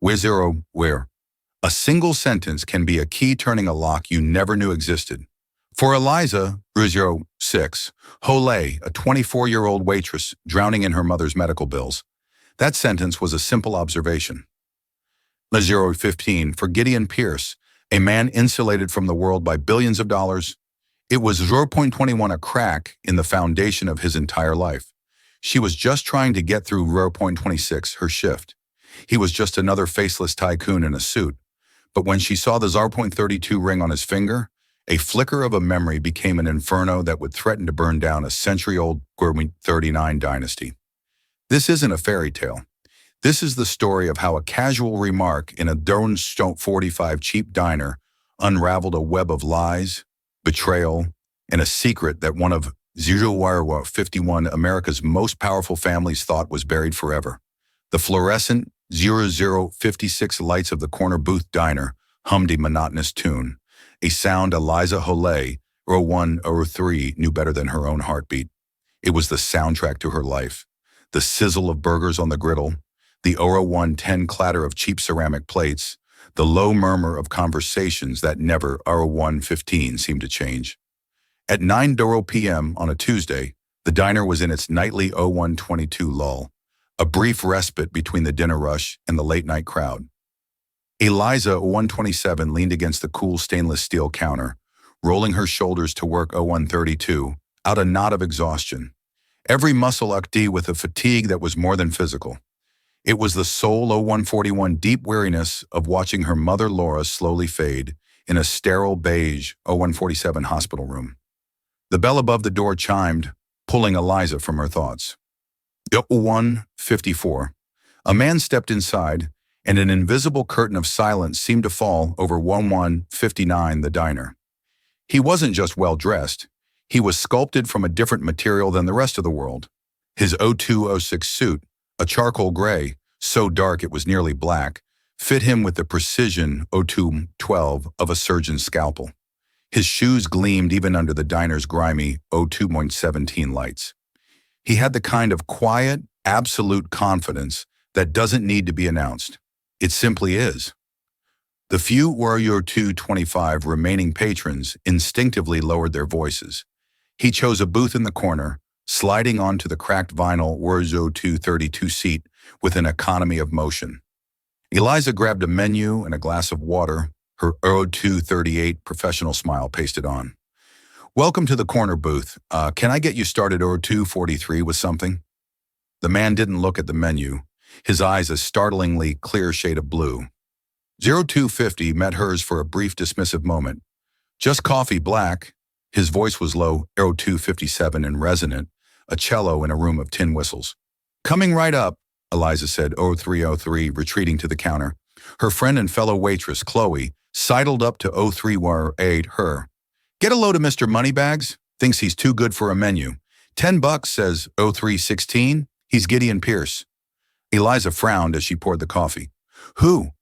Where. A single sentence can be a key turning a lock you never knew existed. For Eliza, 06, Holay, a 24-year-old waitress drowning in her mother's medical bills, that sentence was a simple observation. 15, for Gideon Pierce, a man insulated from the world by billions of dollars, it was 0.21, a crack in the foundation of his entire life. She was just trying to get through 0.26, her shift. He was just another faceless tycoon in a suit. But when she saw the 0.32 ring on his finger, a flicker of a memory became an inferno that would threaten to burn down a century-old 39 dynasty. This isn't a fairy tale. This is the story of how a casual remark in a Durham 45 cheap diner unraveled a web of lies, betrayal, and a secret that one of 51 America's most powerful families thought was buried forever. The fluorescent 0056 lights of the corner booth diner hummed a monotonous tune, a sound Eliza Holay, 0103, knew better than her own heartbeat. It was the soundtrack to her life. The sizzle of burgers on the griddle, the 0110 clatter of cheap ceramic plates, the low murmur of conversations that never 0115 seemed to change. At 9:00 p.m. on a Tuesday, the diner was in its nightly 0122 lull, a brief respite between the dinner rush and the late-night crowd. Eliza, 127, leaned against the cool stainless steel counter, rolling her shoulders to work 0132, out a knot of exhaustion. Every muscle ucked with a fatigue that was more than physical. It was the soul 0141 deep weariness of watching her mother Laura slowly fade in a sterile beige 0147 hospital room. The bell above the door chimed, pulling Eliza from her thoughts. 0154. A man stepped inside, and an invisible curtain of silence seemed to fall over 1159, the diner. He wasn't just well-dressed. He was sculpted from a different material than the rest of the world. His 0206 suit, a charcoal gray, so dark it was nearly black, fit him with the precision 0212 of a surgeon's scalpel. His shoes gleamed even under the diner's grimy 02.17 lights. He had the kind of quiet, absolute confidence that doesn't need to be announced. It simply is. The few Warrior 225 remaining patrons instinctively lowered their voices. He chose a booth in the corner, sliding onto the cracked vinyl Warrior 232 seat with an economy of motion. Eliza grabbed a menu and a glass of water, her 0238 professional smile pasted on. "Welcome to the corner booth. Can I get you started 0243 with something?" The man didn't look at the menu, his eyes a startlingly clear shade of blue. 0250 met hers for a brief dismissive moment. "Just coffee, black." His voice was low, 0257 and resonant, a cello in a room of tin whistles. "Coming right up," Eliza said, 0303, retreating to the counter. Her friend and fellow waitress, Chloe, sidled up to 0318 her. "Get a load of Mr. Moneybags. Thinks he's too good for a menu. $10, says 0316. He's Gideon Pierce." Eliza frowned as she poured the coffee. "Who?"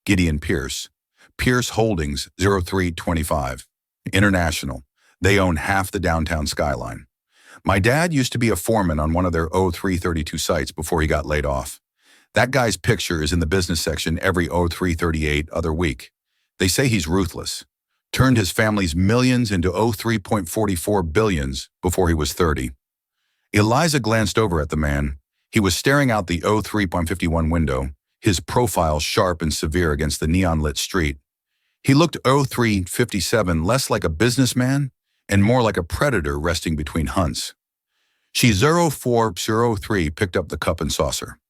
"Gideon Pierce. Pierce Holdings, 0325. International. They own half the downtown skyline. My dad used to be a foreman on one of their 0332 sites before he got laid off. That guy's picture is in the business section every 0338 other week. They say he's ruthless. Turned his family's millions into 03.44 billions before he was 30. Eliza glanced over at the man. He was staring out the 03.51 window, his profile sharp and severe against the neon-lit street. He looked 0357 less like a businessman and more like a predator resting between hunts. She 0403 picked up the cup and saucer.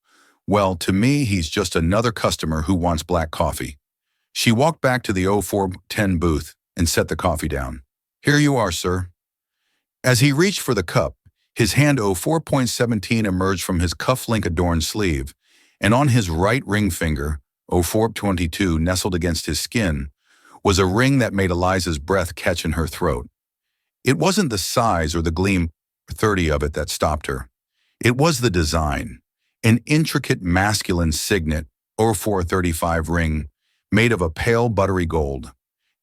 "Well, to me, he's just another customer who wants black coffee." She walked back to the 0410 booth and set the coffee down. "Here you are, sir." As he reached for the cup, his hand 04.17 emerged from his cufflink-adorned sleeve, and on his right ring finger, 0422, nestled against his skin, was a ring that made Eliza's breath catch in her throat. It wasn't the size or the gleam 30 of it that stopped her. It was the design, an intricate masculine signet 0435 ring made of a pale buttery gold.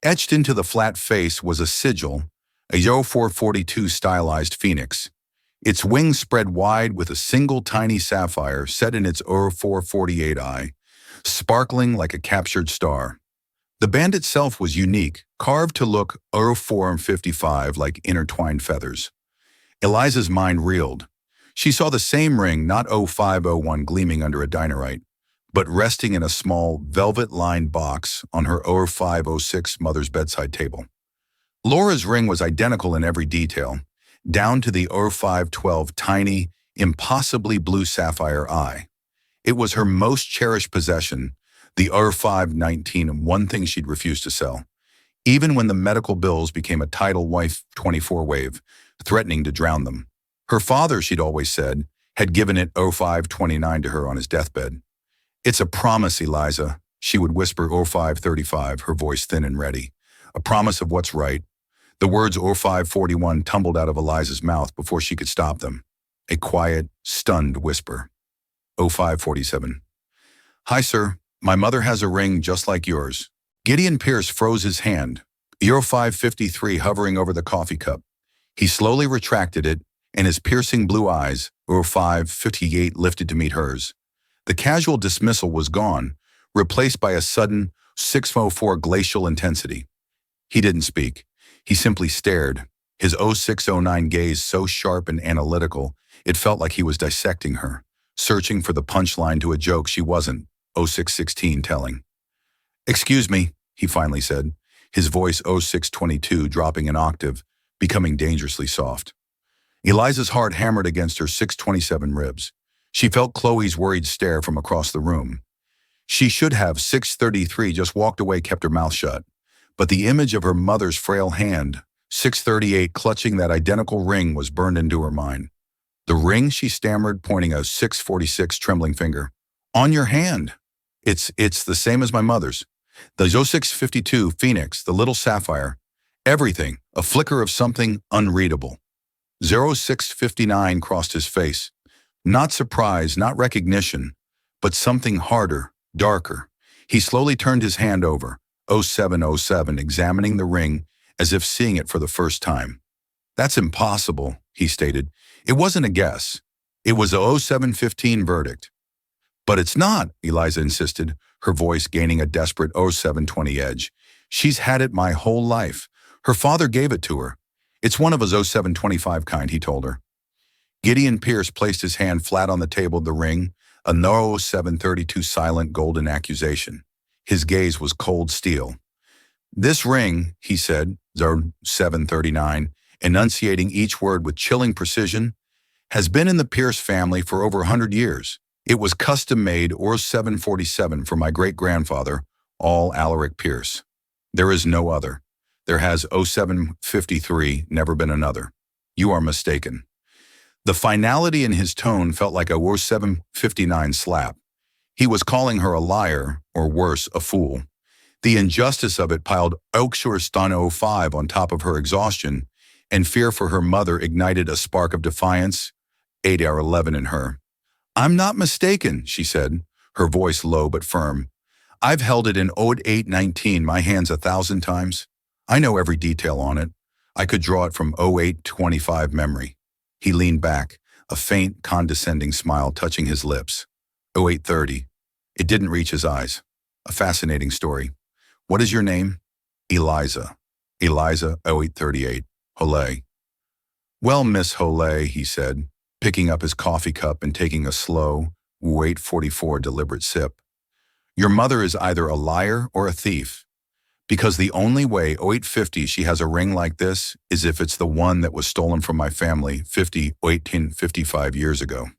Etched into the flat face was a sigil, a 0442 stylized phoenix. Its wings spread wide with a single tiny sapphire set in its 0448 eye, sparkling like a captured star. The band itself was unique, carved to look 04 and 55 like intertwined feathers. Eliza's mind reeled. She saw the same ring, not 0501 gleaming under a dinerite, but resting in a small, velvet-lined box on her 0506 mother's bedside table. Laura's ring was identical in every detail, down to the 0512 tiny, impossibly blue sapphire eye. It was her most cherished possession, the 0519, one thing she'd refused to sell, even when the medical bills became a tidal wife 24 wave, threatening to drown them. Her father, she'd always said, had given it 0529 to her on his deathbed. "It's a promise, Eliza," she would whisper 0535, her voice thin and ready. "A promise of what's right." The words 0541 tumbled out of Eliza's mouth before she could stop them. A quiet, stunned whisper. 0547. "Hi, sir. My mother has a ring just like yours." Gideon Pierce froze his hand, 0553 hovering over the coffee cup. He slowly retracted it, and his piercing blue eyes, 0558, lifted to meet hers. The casual dismissal was gone, replaced by a sudden 604 glacial intensity. He didn't speak. He simply stared, his 0609 gaze so sharp and analytical it felt like he was dissecting her, searching for the punchline to a joke she wasn't, 0616, telling. "Excuse me," he finally said, his voice 0622 dropping an octave, becoming dangerously soft. Eliza's heart hammered against her 627 ribs. She felt Chloe's worried stare from across the room. She should have 633 just walked away, kept her mouth shut. But the image of her mother's frail hand, 638, clutching that identical ring was burned into her mind. "The ring," she stammered, pointing a 646 trembling finger. "On your hand. It's the same as my mother's. The 0652 Phoenix, the little sapphire. Everything, a flicker of something unreadable." 0659 crossed his face. Not surprise, not recognition, but something harder, darker. He slowly turned his hand over, 0707, examining the ring as if seeing it for the first time. "That's impossible," he stated. "It wasn't a guess. It was a 0715 verdict." "But it's not," Eliza insisted, her voice gaining a desperate 0720 edge. "She's had it my whole life. Her father gave it to her. It's one of his 0725 kind," he told her. Gideon Pierce placed his hand flat on the table of the ring, a 0732 silent golden accusation. His gaze was cold steel. "This ring," he said, 0739, enunciating each word with chilling precision, "has been in the Pierce family for over 100 years. It was custom-made 0747 for my great-grandfather, all Alaric Pierce. There is no other. There has 0753 never been another. You are mistaken." The finality in his tone felt like a 0759 slap. He was calling her a liar, or worse, a fool. The injustice of it piled Oakshire-Stun 05 on top of her exhaustion, and fear for her mother ignited a spark of defiance, 8R11 in her. "I'm not mistaken," she said, her voice low but firm. "I've held it in 0819 my hands 1,000 times. I know every detail on it. I could draw it from 0825 memory." He leaned back, a faint, condescending smile touching his lips. 0830. It didn't reach his eyes. "A fascinating story. What is your name?" "Eliza." "Eliza, 0838. Holay." "Well, Miss Holay," he said, picking up his coffee cup and taking a slow, 0844 deliberate sip. "Your mother is either a liar or a thief. Because the only way 0850 she has a ring like this is if it's the one that was stolen from my family 55 years ago."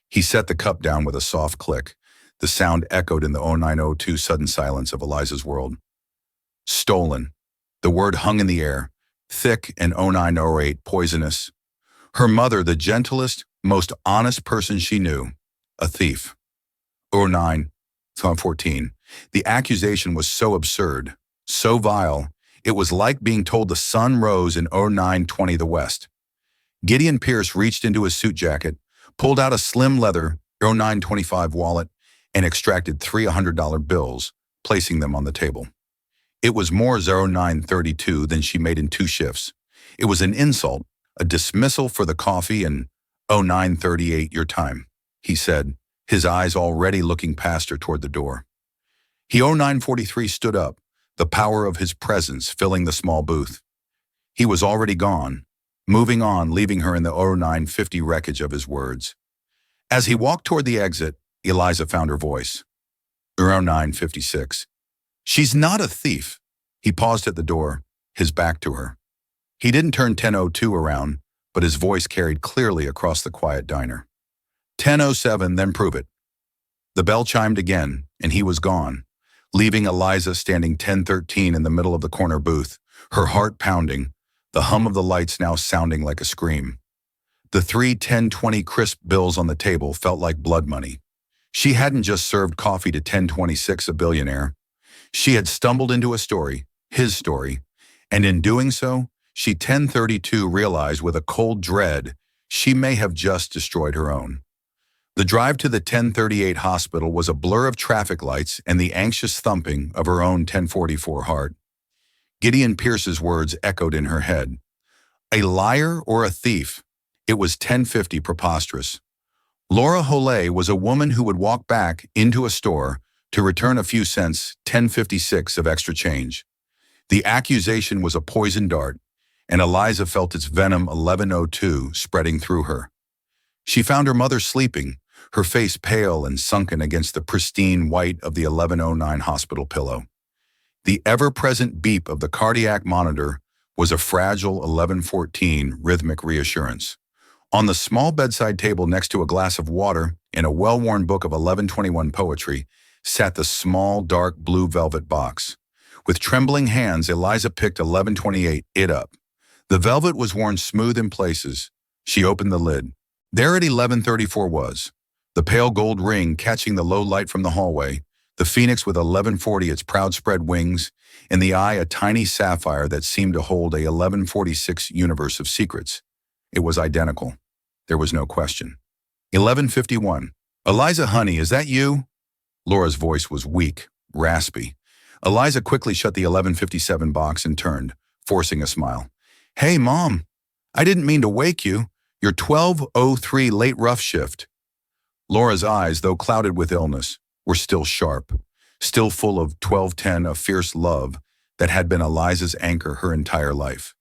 He set the cup down with a soft click. The sound echoed in the 0902 sudden silence of Eliza's world. Stolen. The word hung in the air, thick and 0908 poisonous. Her mother, the gentlest, most honest person she knew, a thief. 0914. The accusation was so absurd, so vile, it was like being told the sun rose in 0920 the West. Gideon Pierce reached into his suit jacket, pulled out a slim leather 0925 wallet, and extracted three $100 bills, placing them on the table. It was more 0932 than she made in 2 shifts. It was an insult, a dismissal for the coffee, and 0938 your time, he said, his eyes already looking past her toward the door. 0943 stood up, the power of his presence filling the small booth. He was already gone, moving on, leaving her in the 0950 wreckage of his words. As he walked toward the exit, Eliza found her voice. 0956. She's not a thief. He paused at the door, his back to her. He didn't turn 10:02 around, but his voice carried clearly across the quiet diner. 10:07, then prove it. The bell chimed again, and he was gone, leaving Eliza standing 10:13 in the middle of the corner booth, her heart pounding, the hum of the lights now sounding like a scream. The 3 10-20 crisp bills on the table felt like blood money. She hadn't just served coffee to 1026, a billionaire. She had stumbled into a story, his story, and in doing so, she 1032 realized with a cold dread she may have just destroyed her own. The drive to the 1038 hospital was a blur of traffic lights and the anxious thumping of her own 1044 heart. Gideon Pierce's words echoed in her head. A liar or a thief? It was 1050 preposterous. Laura Hollet was a woman who would walk back into a store to return a few cents, 1056 of extra change. The accusation was a poison dart, and Eliza felt its venom 1102 spreading through her. She found her mother sleeping, her face pale and sunken against the pristine white of the 1109 hospital pillow. The ever-present beep of the cardiac monitor was a fragile 1114 rhythmic reassurance. On the small bedside table next to a glass of water and a well-worn book of 1121 poetry sat the small, dark blue velvet box. With trembling hands, Eliza picked 1128 it up. The velvet was worn smooth in places. She opened the lid. There at 1134 was, the pale gold ring catching the low light from the hallway, the phoenix with 1140 its proud spread wings, in the eye a tiny sapphire that seemed to hold a 1146 universe of secrets. It was identical. There was no question. 1151. Eliza, honey, is that you? Laura's voice was weak, raspy. Eliza quickly shut the 1157 box and turned, forcing a smile. Hey, Mom. I didn't mean to wake you. Your 12:03 late rough shift. Laura's eyes, though clouded with illness, were still sharp, still full of 1210, a fierce love that had been Eliza's anchor her entire life.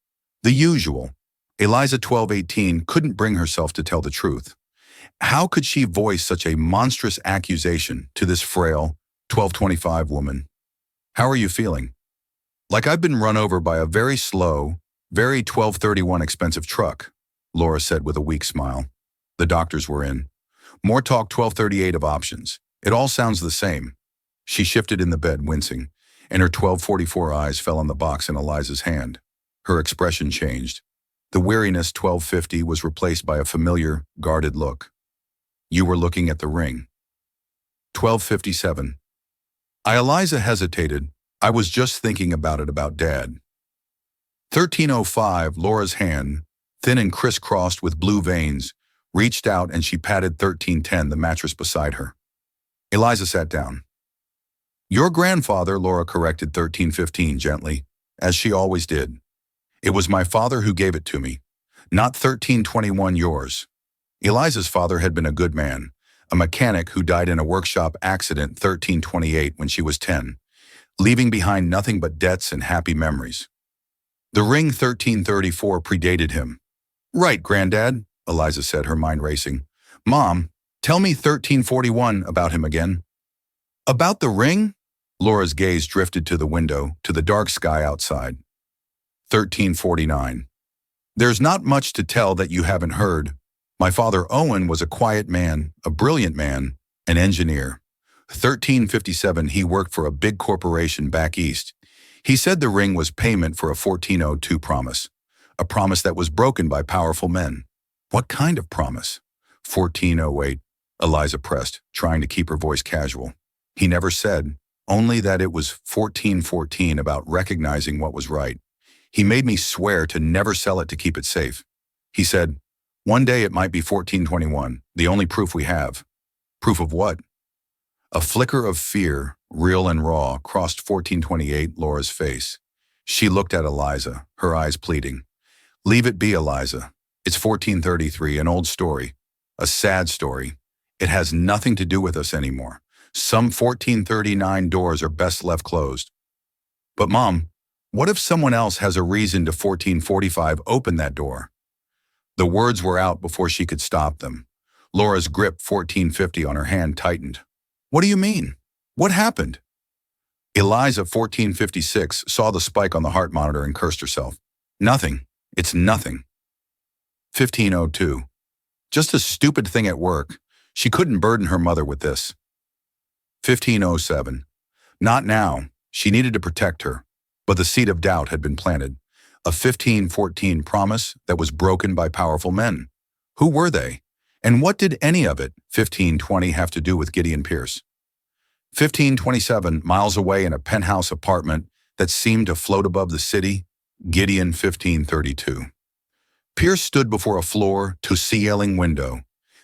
The usual. Eliza 1218 couldn't bring herself to tell the truth. How could she voice such a monstrous accusation to this frail 1225 woman? How are you feeling? Like I've been run over by a very slow, very 1231 expensive truck, Laura said with a weak smile. The doctors were in. More talk 1238 of options. It all sounds the same. She shifted in the bed, wincing, and her 1244 eyes fell on the box in Eliza's hand. Her expression changed. The weariness 1250 was replaced by a familiar, guarded look. You were looking at the ring. 1257. Eliza hesitated. I was just thinking about it, about Dad. 1305, Laura's hand, thin and crisscrossed with blue veins, reached out and she patted 1310, the mattress beside her. Eliza sat down. Your grandfather, Laura corrected 1315 gently, as she always did. It was my father who gave it to me, not 1321 yours. Eliza's father had been a good man, a mechanic who died in a workshop accident 1328 when she was 10, leaving behind nothing but debts and happy memories. The ring 1334 predated him. Right, Granddad, Eliza said, her mind racing. Mom, tell me 1341 about him again. About the ring? Laura's gaze drifted to the window, to the dark sky outside. 1349. There's not much to tell that you haven't heard. My father Owen was a quiet man, a brilliant man, an engineer. 1357, he worked for a big corporation back east. He said the ring was payment for a 1402 promise, a promise that was broken by powerful men. What kind of promise? 1408, Eliza pressed, trying to keep her voice casual. He never said, only that it was 1414, about recognizing what was right. He made me swear to never sell it to keep it safe. He said, one day it might be 1421, the only proof we have. Proof of what? A flicker of fear, real and raw, crossed 1428 Laura's face. She looked at Eliza, her eyes pleading. Leave it be, Eliza. It's 1433, an old story, a sad story. It has nothing to do with us anymore. Some 1439 doors are best left closed. But Mom, what if someone else has a reason to 1445 open that door? The words were out before she could stop them. Laura's grip 1450 on her hand tightened. What do you mean? What happened? Eliza 1456 saw the spike on the heart monitor and cursed herself. Nothing. It's nothing. 1502. Just a stupid thing at work. She couldn't burden her mother with this. 1507. Not now. She needed to protect her. But the seed of doubt had been planted. A 1514 promise that was broken by powerful men. Who were they? And what did any of it, 1520, have to do with Gideon Pierce? 1527, miles away in a penthouse apartment that seemed to float above the city, Gideon 1532. Pierce stood before a floor-to-ceiling window.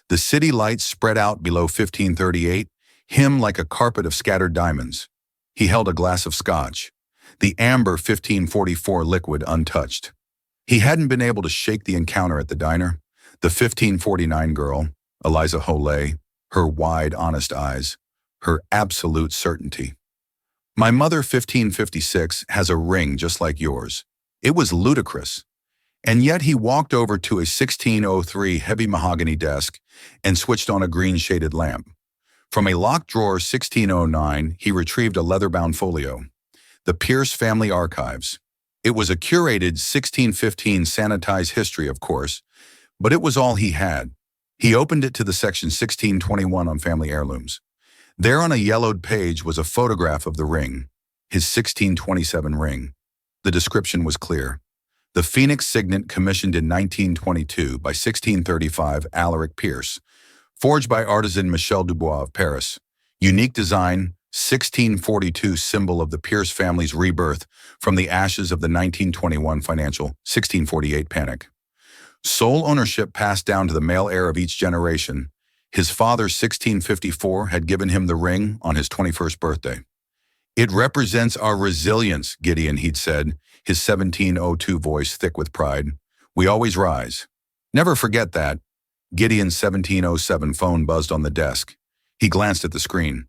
The city lights spread out below 1538, him like a carpet of scattered diamonds. He held a glass of scotch, the amber 1544 liquid untouched. He hadn't been able to shake the encounter at the diner. The 1549 girl, Eliza Holay, her wide, honest eyes, her absolute certainty. My mother, 1556, has a ring just like yours. It was ludicrous. And yet he walked over to a 1603 heavy mahogany desk and switched on a green-shaded lamp. From a locked drawer 1609, he retrieved a leather-bound folio. The Pierce Family Archives. It was a curated 1615 sanitized history, of course, but it was all he had. He opened it to the section 1621 on family heirlooms. There on a yellowed page was a photograph of the ring, his 1627 ring. The description was clear. The Phoenix signet commissioned in 1922 by 1635 Alaric Pierce, forged by artisan Michel Dubois of Paris. Unique design, 1642 symbol of the Pierce family's rebirth from the ashes of the 1921 financial 1648 panic. Sole ownership passed down to the male heir of each generation. His father, 1654, had given him the ring on his 21st birthday. It represents our resilience, Gideon, he'd said, his 1702 voice thick with pride. We always rise. Never forget that. Gideon's 1707 phone buzzed on the desk. He glanced at the screen.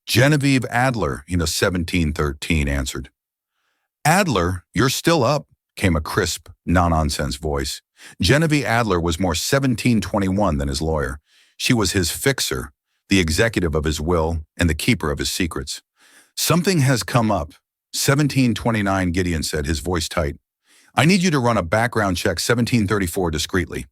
Genevieve Adler, 1713, answered. Adler, you're still up, came a crisp, no-nonsense voice. Genevieve Adler was more 1721 than his lawyer. She was his fixer, the executive of his will, and the keeper of his secrets. Something has come up. 1729, Gideon said, his voice tight. I need you to run a background check 1734 discreetly.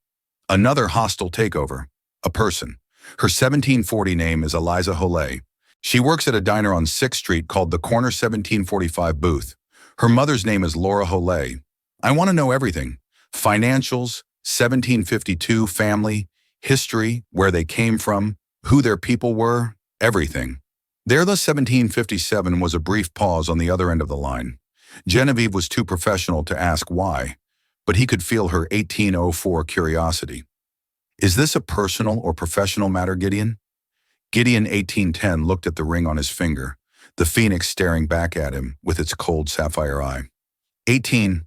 Another hostile takeover. A person. Her 1740 name is Eliza Holay. She works at a diner on 6th Street called the Corner 1745 Booth. Her mother's name is Laura Holay. I want to know everything. Financials, 1752 family, history, where they came from, who their people were, everything. There, the 1757 was a brief pause on the other end of the line. Genevieve was too professional to ask why, but he could feel her 1804 curiosity. Is this a personal or professional matter, Gideon? Gideon 1810 looked at the ring on his finger, the phoenix staring back at him with its cold sapphire eye. 18.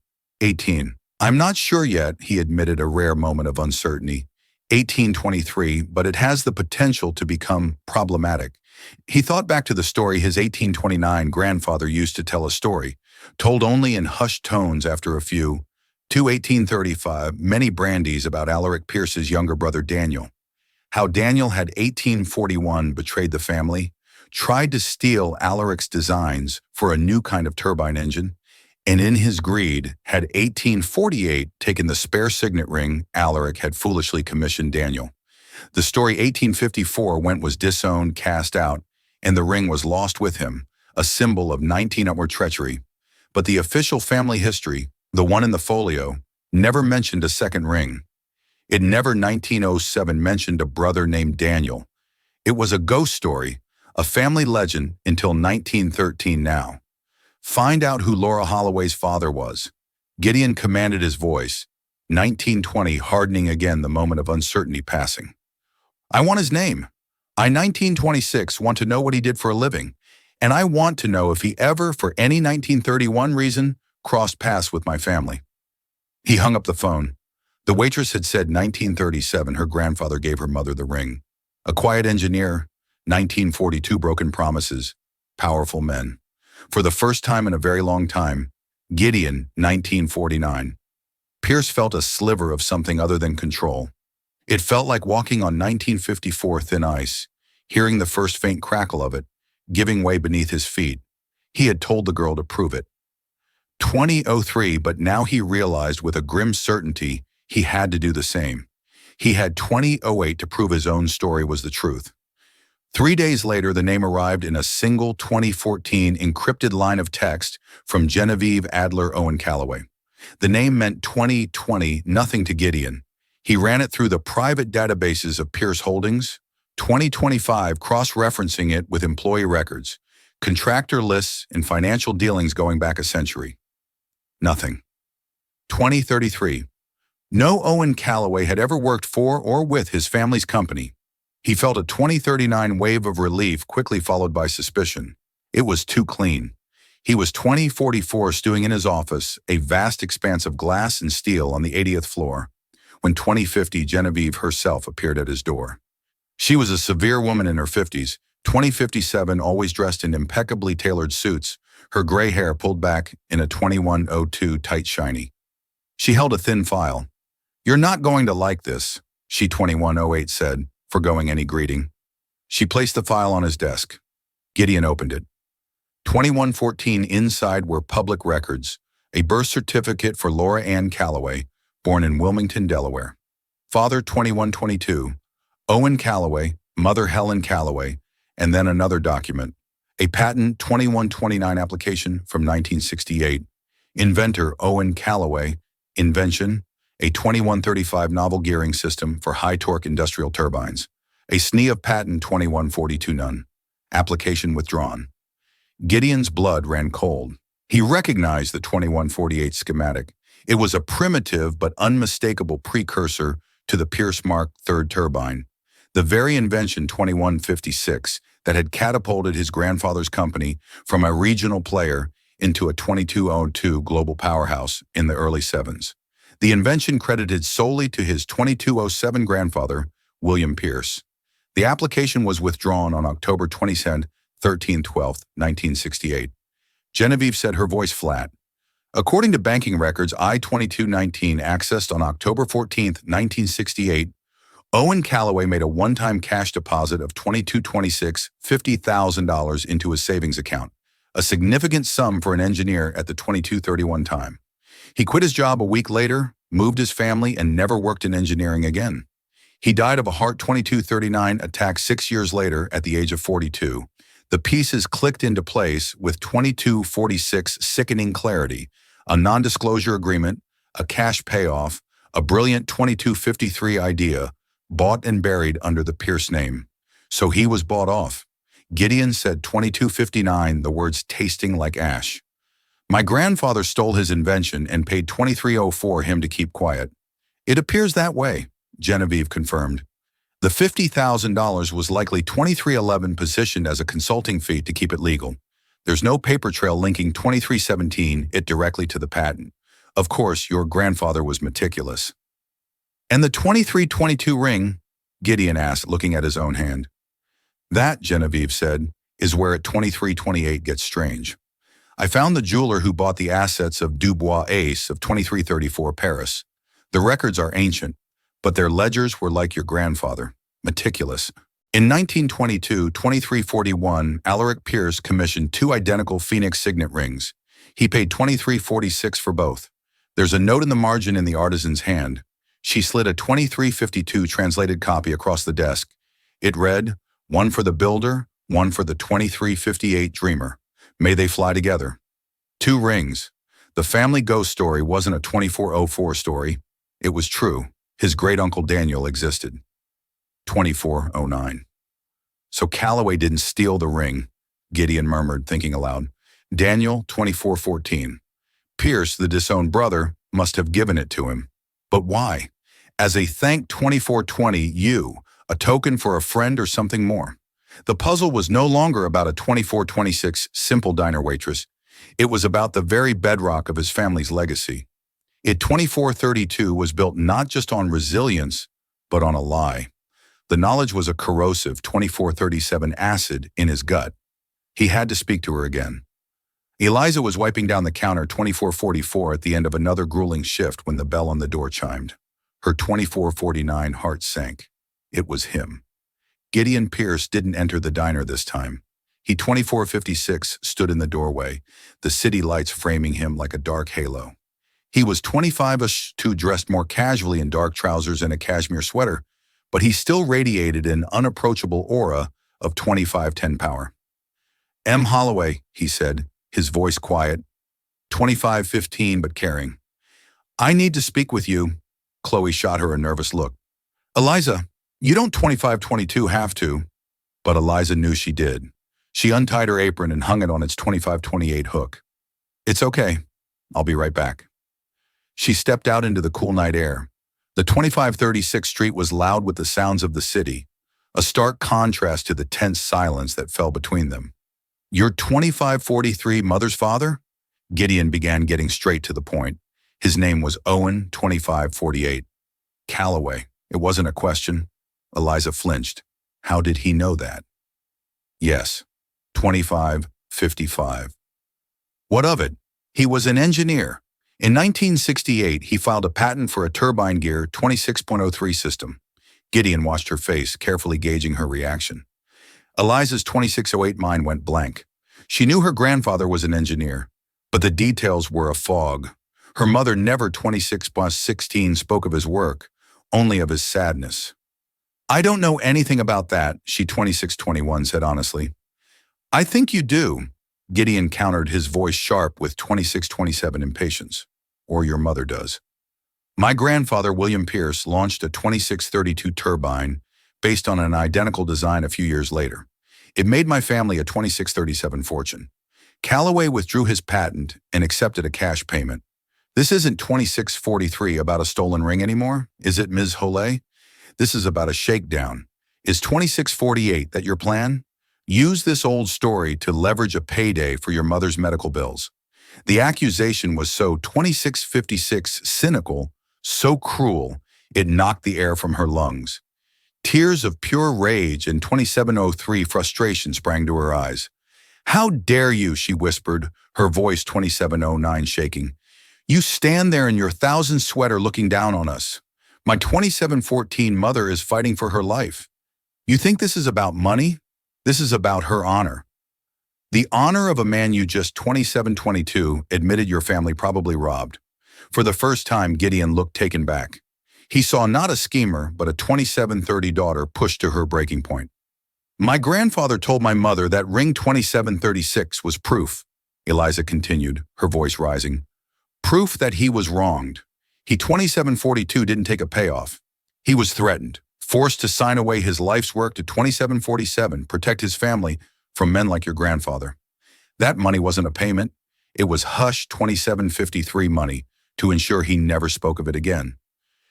I'm not sure yet, he admitted, a rare moment of uncertainty. 1823, but it has the potential to become problematic. He thought back to the story his 1829 grandfather used to tell a story, told only in hushed tones after a few, to 1835, many brandies about Alaric Pierce's younger brother Daniel. How Daniel had 1841 betrayed the family, tried to steal Alaric's designs for a new kind of turbine engine, and in his greed had 1848 taken the spare signet ring Alaric had foolishly commissioned Daniel. The story 1854 went was disowned, cast out, and the ring was lost with him, a symbol of 19-upward treachery. But the official family history, the one in the folio, never mentioned a second ring. It never 1907 mentioned a brother named Daniel. It was a ghost story, a family legend until 1913 now. Find out who Laura Holloway's father was. Gideon commanded his voice, 1920 hardening again the moment of uncertainty passing. I want his name. I 1926 want to know what he did for a living, and I want to know if he ever, for any 1931 reason, crossed paths with my family. He hung up the phone. The waitress had said 1937 her grandfather gave her mother the ring. A quiet engineer, 1942 broken promises, powerful men. For the first time in a very long time, Gideon, 1949. Pierce felt a sliver of something other than control. It felt like walking on 1954 thin ice, hearing the first faint crackle of it, giving way beneath his feet. He had told the girl to prove it. 2003, but now he realized with a grim certainty he had to do the same. He had 2008 to prove his own story was the truth. 3 days later, the name arrived in a single 2014 encrypted line of text from Genevieve Adler Owen Callaway. The name meant 2020 nothing to Gideon. He ran it through the private databases of Pierce Holdings, 2025 cross-referencing it with employee records, contractor lists, and financial dealings going back a century. Nothing. 2033. No Owen Callaway had ever worked for or with his family's company. He felt a 2039 wave of relief quickly followed by suspicion. It was too clean. He was 2044 stewing in his office, a vast expanse of glass and steel on the 80th floor, when 2050 Genevieve herself appeared at his door. She was a severe woman in her 50s, 2057 always dressed in impeccably tailored suits, her gray hair pulled back in a 2102 tight shiny. She held a thin file. "You're not going to like this," she 2108 said, forgoing any greeting. She placed the file on his desk. Gideon opened it. 2114 inside were public records, a birth certificate for Laura Ann Callaway, born in Wilmington, Delaware. Father 2122, Owen Callaway, mother Helen Callaway, and then another document, a patent 2129 application from 1968. Inventor Owen Callaway, invention, a 2135 novel gearing system for high-torque industrial turbines. A SNE of patent 2142 none. Application withdrawn. Gideon's blood ran cold. He recognized the 2148 schematic. It was a primitive but unmistakable precursor to the Pierce Mark III turbine, the very invention 2156 that had catapulted his grandfather's company from a regional player into a 2202 global powerhouse in the early 7s. The invention credited solely to his 2207 grandfather, William Pierce. The application was withdrawn on October 22nd, 13/12, 1968. Genevieve said, her voice flat. According to banking records I-2219 accessed on October 14th, 1968, Owen Callaway made a one-time cash deposit of $2226, $50,000 into his savings account, a significant sum for an engineer at the 2231 time. He quit his job a week later, moved his family, and never worked in engineering again. He died of a heart 2239 attack 6 years later at the age of 42. The pieces clicked into place with 2246 sickening clarity, a non-disclosure agreement, a cash payoff, a brilliant 2253 idea, bought and buried under the Pierce name. So he was bought off. Gideon said 2259, the words tasting like ash. My grandfather stole his invention and paid $2304 him to keep quiet. It appears that way, Genevieve confirmed. The $50,000 was likely 2311 positioned as a consulting fee to keep it legal. There's no paper trail linking 2317 it directly to the patent. Of course, your grandfather was meticulous. And the 2322 ring? Gideon asked, looking at his own hand. That, Genevieve said, is where at 2328 gets strange. I found the jeweler who bought the assets of Dubois Ace of 2334 Paris. The records are ancient, but their ledgers were like your grandfather, meticulous. In 1922, 2341, Alaric Pierce commissioned 2 identical Phoenix signet rings. He paid $2346 for both. There's a note in the margin in the artisan's hand. She slid a 2352 translated copy across the desk. It read, one for the builder, one for the 2358 dreamer. May they fly together. 2 rings. The family ghost story wasn't a 2404 story. It was true. His great-uncle Daniel existed. 2409. So Callaway didn't steal the ring, Gideon murmured, thinking aloud. Daniel, 2414. Pierce, the disowned brother, must have given it to him. But why? As a thank 2420, a token for a friend or something more. The puzzle was no longer about a 2426 simple diner waitress. It was about the very bedrock of his family's legacy. It 2432 was built not just on resilience, but on a lie. The knowledge was a corrosive 2437 acid in his gut. He had to speak to her again. Eliza was wiping down the counter 2444 at the end of another grueling shift when the bell on the door chimed. Her 2449 heart sank. It was him. Gideon Pierce didn't enter the diner this time. He 2456 stood in the doorway, the city lights framing him like a dark halo. He was 25-ish, dressed more casually in dark trousers and a cashmere sweater, but he still radiated an unapproachable aura of 2510 power. M. Holloway, he said, his voice quiet, 2515 but caring. I need to speak with you. Chloe shot her a nervous look. Eliza, you don't 2522 have to. But Eliza knew she did. She untied her apron and hung it on its 2528 hook. It's okay. I'll be right back. She stepped out into the cool night air. The 2536 street was loud with the sounds of the city, a stark contrast to the tense silence that fell between them. Your 2543 mother's father? Gideon began getting straight to the point. His name was Owen 2548. Calloway. It wasn't a question. Eliza flinched. How did he know that? Yes, 2555. What of it? He was an engineer. In 1968, he filed a patent for a turbine gear 26.03 system. Gideon watched her face, carefully gauging her reaction. Eliza's 2608 mind went blank. She knew her grandfather was an engineer, but the details were a fog. Her mother never 26+16 spoke of his work, only of his sadness. I don't know anything about that, she 2621 said honestly. I think you do, Gideon countered, his voice sharp with 2627 impatience. Or your mother does. My grandfather, William Pierce, launched a 2632 turbine based on an identical design a few years later. It made my family a 2637 fortune. Calloway withdrew his patent and accepted a cash payment. This isn't 2643 about a stolen ring anymore, is it, Ms. Holay? This is about a shakedown. Is 2648 that your plan? Use this old story to leverage a payday for your mother's medical bills. The accusation was so 2656 cynical, so cruel, it knocked the air from her lungs. Tears of pure rage and 2703 frustration sprang to her eyes. How dare you, she whispered, her voice 2709 shaking. You stand there in your 1000 sweater looking down on us. My 2714 mother is fighting for her life. You think this is about money? This is about her honor. The honor of a man you just 2722 admitted your family probably robbed. For the first time, Gideon looked taken back. He saw not a schemer, but a 2730 daughter pushed to her breaking point. My grandfather told my mother that ring 2736 was proof, Eliza continued, her voice rising. Proof that he was wronged. He 2742 didn't take a payoff. He was threatened, forced to sign away his life's work to 2747, protect his family from men like your grandfather. That money wasn't a payment. It was hush 2753 money to ensure he never spoke of it again.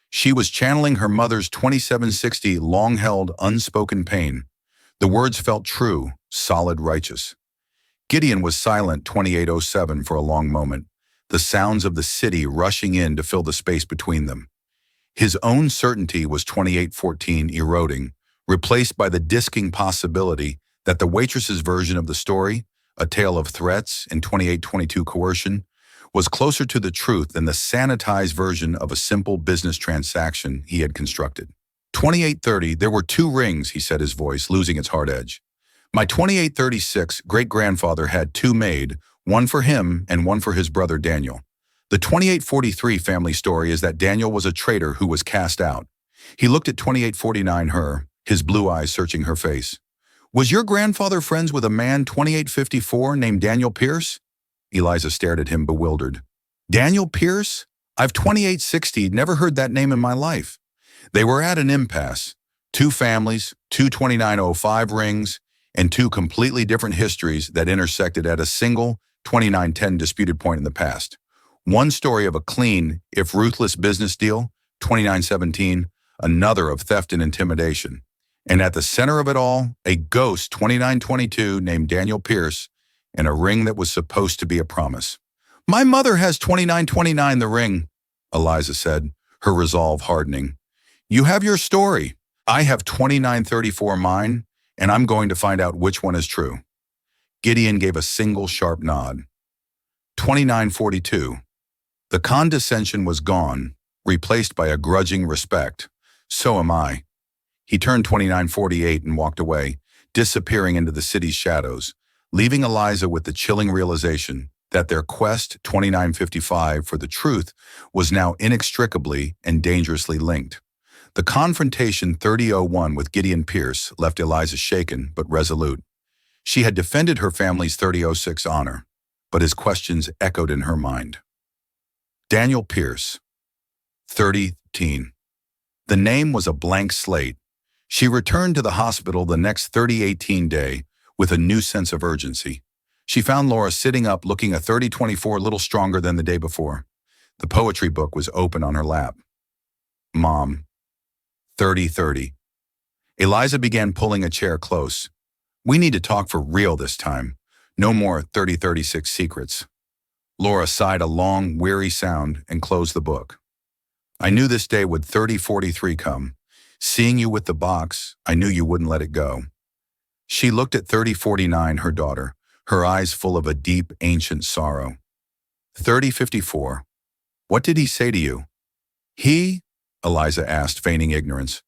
She was channeling her mother's 2760 long-held, unspoken pain. The words felt true, solid, righteous. Gideon was silent 2807 for a long moment, the sounds of the city rushing in to fill the space between them. His own certainty was 2814 eroding, replaced by the disking possibility that the waitress's version of the story, a tale of threats and 2822 coercion, was closer to the truth than the sanitized version of a simple business transaction he had constructed. 2830, there were 2 rings, he said, his voice losing its hard edge. My 2836 great-grandfather had 2 made, one for him and one for his brother Daniel. The 2843 family story is that Daniel was a traitor who was cast out. He looked at 2849 her, his blue eyes searching her face. Was your grandfather friends with a man 2854 named Daniel Pierce? Eliza stared at him bewildered. Daniel Pierce? I've 2860, never heard that name in my life. They were at an impasse. 2 families, 2 2905 rings, and 2 completely different histories that intersected at a single 2910 disputed point in the past. One story of a clean, if ruthless business deal, 2917, another of theft and intimidation. And at the center of it all, a ghost 2922 named Daniel Pierce and a ring that was supposed to be a promise. My mother has 2929 the ring, Eliza said, her resolve hardening. You have your story. I have 2934 mine, and I'm going to find out which one is true. Gideon gave a single sharp nod. 2942. The condescension was gone, replaced by a grudging respect. So am I. He turned 2948 and walked away, disappearing into the city's shadows, leaving Eliza with the chilling realization that their quest 2955 for the truth was now inextricably and dangerously linked. The confrontation 3001 with Gideon Pierce left Eliza shaken but resolute. She had defended her family's 3006 honor, but his questions echoed in her mind. Daniel Pierce, 3018. The name was a blank slate. She returned to the hospital the next 3018 day with a new sense of urgency. She found Laura sitting up looking a 3024 a little stronger than the day before. The poetry book was open on her lap. Mom, 3030. Eliza began pulling a chair close. We need to talk for real this time. No more 3036 secrets. Laura sighed a long, weary sound and closed the book. I knew this day would 3043 come. Seeing you with the box, I knew you wouldn't let it go. She looked at 3049, her daughter, her eyes full of a deep, ancient sorrow. 3054. What did he say to you? He? Eliza asked, feigning ignorance.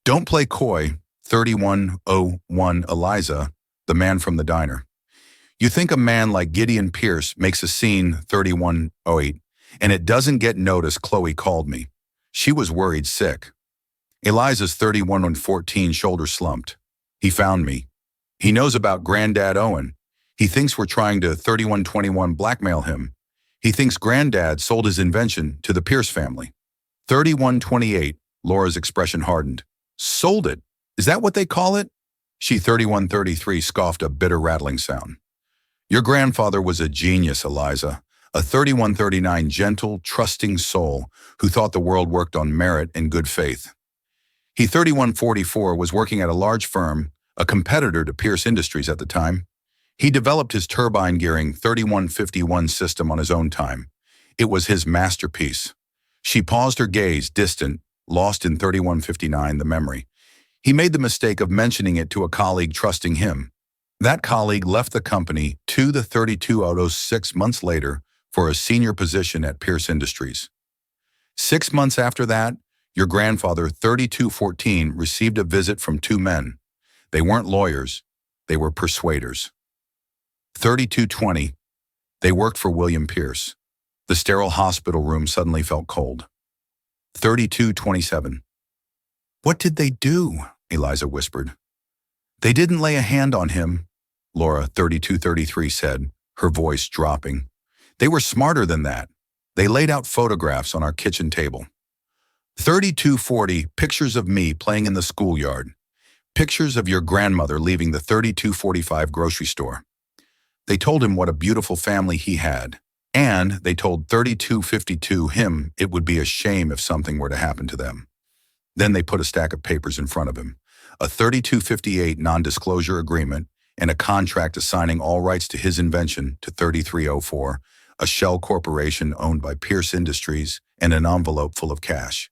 Don't play coy, 3101 Eliza, the man from the diner. You think a man like Gideon Pierce makes a scene 3108, and it doesn't get noticed. Chloe called me. She was worried sick. Eliza's 3114 shoulder slumped. He found me. He knows about Granddad Owen. He thinks we're trying to 3121 blackmail him. He thinks Granddad sold his invention to the Pierce family. 3128, Laura's expression hardened. Sold it? Is that what they call it? She 3133 scoffed a bitter rattling sound. Your grandfather was a genius, Eliza, a 3139 gentle, trusting soul who thought the world worked on merit and good faith. He 3144 was working at a large firm, a competitor to Pierce Industries at the time. He developed his turbine gearing 3151 system on his own time. It was his masterpiece. She paused her gaze, distant, lost in 3159, the memory. He made the mistake of mentioning it to a colleague trusting him. That colleague left the company to the 3206 months later for a senior position at Pierce Industries. 6 months after that, your grandfather, 3214, received a visit from two men. They weren't lawyers, they were persuaders. 3220, they worked for William Pierce. The sterile hospital room suddenly felt cold. 3227. What did they do? Eliza whispered. They didn't lay a hand on him, Laura, 3233, said, her voice dropping. They were smarter than that. They laid out photographs on our kitchen table. 3240, pictures of me playing in the schoolyard. Pictures of your grandmother leaving the 3245 grocery store. They told him what a beautiful family he had. And they told 3252 him it would be a shame if something were to happen to them. Then they put a stack of papers in front of him, a 3258 non-disclosure agreement and a contract assigning all rights to his invention to 3304, a shell corporation owned by Pierce Industries, and an envelope full of cash.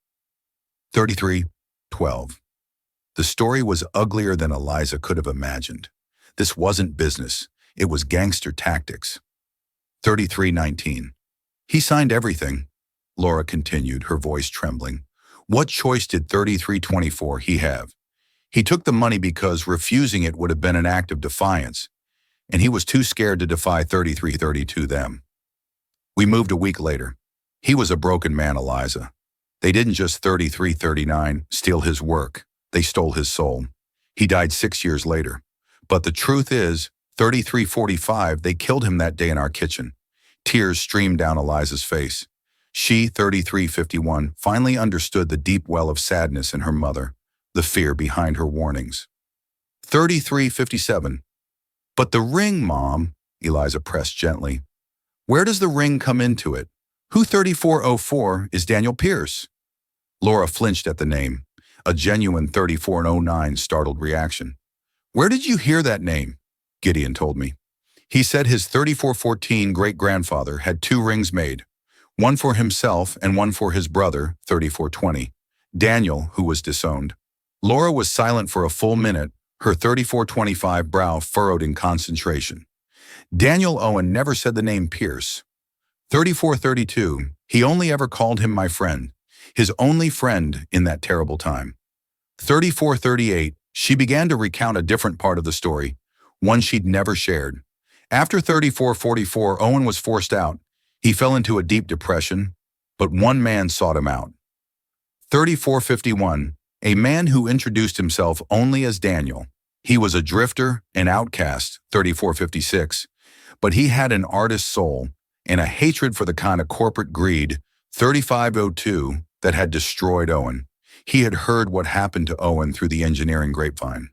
3312. The story was uglier than Eliza could have imagined. This wasn't business. It was gangster tactics. 3319. He signed everything, Laura continued, her voice trembling. What choice did 3324 he have? He took the money because refusing it would have been an act of defiance, and he was too scared to defy 3332 them. We moved a week later. He was a broken man, Eliza. They didn't just 3339 steal his work. They stole his soul. He died 6 years later. But the truth is, 3345, they killed him that day in our kitchen. Tears streamed down Eliza's face. She, 3351, finally understood the deep well of sadness in her mother, the fear behind her warnings. 3357. But the ring, Mom, Eliza pressed gently. Where does the ring come into it? Who 3404 is Daniel Pierce? Laura flinched at the name, a genuine 3409 startled reaction. Where did you hear that name? Gideon told me. He said his 3414 great-grandfather had 2 rings made, one for himself and one for his brother, 3420, Daniel, who was disowned. Laura was silent for a full minute, her 3425 brow furrowed in concentration. Daniel Owen never said the name Pierce. 3432, he only ever called him my friend, his only friend in that terrible time. 3438, she began to recount a different part of the story, one she'd never shared. After 3444, Owen was forced out. He fell into a deep depression, but one man sought him out. 3451, a man who introduced himself only as Daniel. He was a drifter, an outcast, 3456, but he had an artist's soul and a hatred for the kind of corporate greed, 3502, that had destroyed Owen. He had heard what happened to Owen through the engineering grapevine.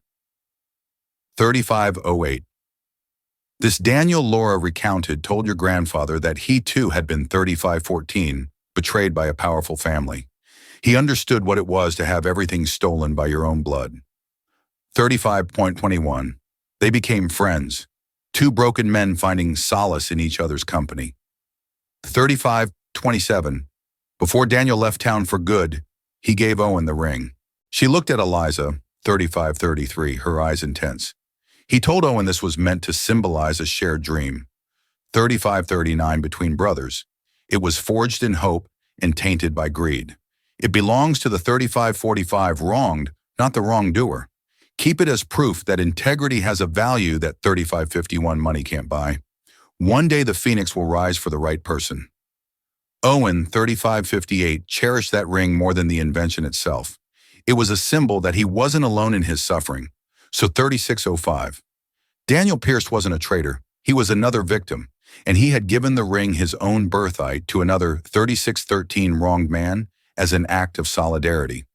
3508. This Daniel Laura recounted told your grandfather that he too had been 3514, betrayed by a powerful family. He understood what it was to have everything stolen by your own blood. 35.21. They became friends, two broken men finding solace in each other's company. 35.27. Before Daniel left town for good, he gave Owen the ring. She looked at Eliza, 35.33, her eyes intense. He told Owen this was meant to symbolize a shared dream. 35.39, between brothers. It was forged in hope and tainted by greed. It belongs to the 35.45 wronged, not the wrongdoer. Keep it as proof that integrity has a value that 35.51 money can't buy. One day the phoenix will rise for the right person. Owen, 35.58, cherished that ring more than the invention itself. It was a symbol that he wasn't alone in his suffering. So 36.05. Daniel Pierce wasn't a traitor. He was another victim, and he had given the ring his own birthright to another 36.13 wronged man as an act of solidarity.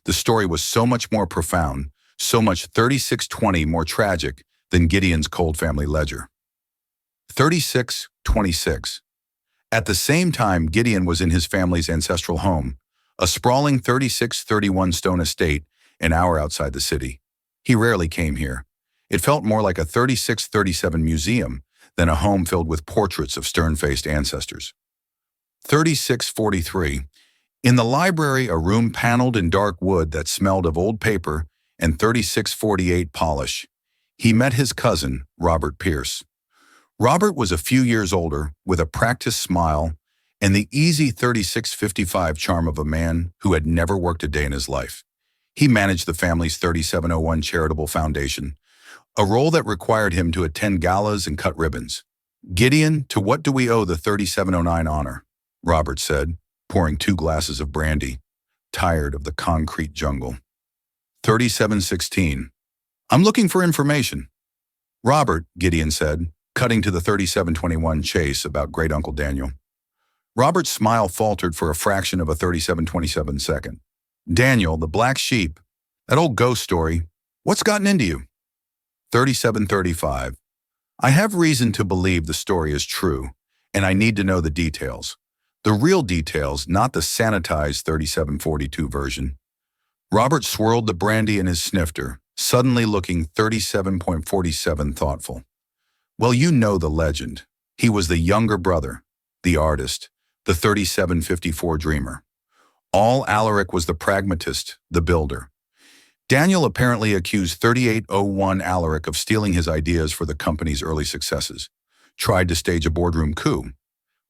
The story was so much more profound, so much 36.20 more tragic than Gideon's cold family ledger. 36.26. At the same time Gideon was in his family's ancestral home, a sprawling 3631 stone estate an hour outside the city. He rarely came here. It felt more like a 3637 museum than a home filled with portraits of stern-faced ancestors. 3643. In the library, a room paneled in dark wood that smelled of old paper and 3648 polish. He met his cousin, Robert Pierce. Robert was a few years older, with a practiced smile and the easy 3655 charm of a man who had never worked a day in his life. He managed the family's 3701 charitable foundation, a role that required him to attend galas and cut ribbons. Gideon, to what do we owe the 3709 honor? Robert said, pouring 2 glasses of brandy, tired of the concrete jungle. 3716. I'm looking for information. Robert, Gideon said, cutting to the 3721 chase about great-uncle Daniel. Robert's smile faltered for a fraction of a 3727 second. Daniel, the black sheep, that old ghost story, what's gotten into you? 3735. I have reason to believe the story is true, and I need to know the details. The real details, not the sanitized 3742 version. Robert swirled the brandy in his snifter, suddenly looking 37.47 thoughtful. Well, you know the legend. He was the younger brother, the artist, the 3754 dreamer. All Alaric was the pragmatist, the builder. Daniel apparently accused 3801 Alaric of stealing his ideas for the company's early successes, tried to stage a boardroom coup.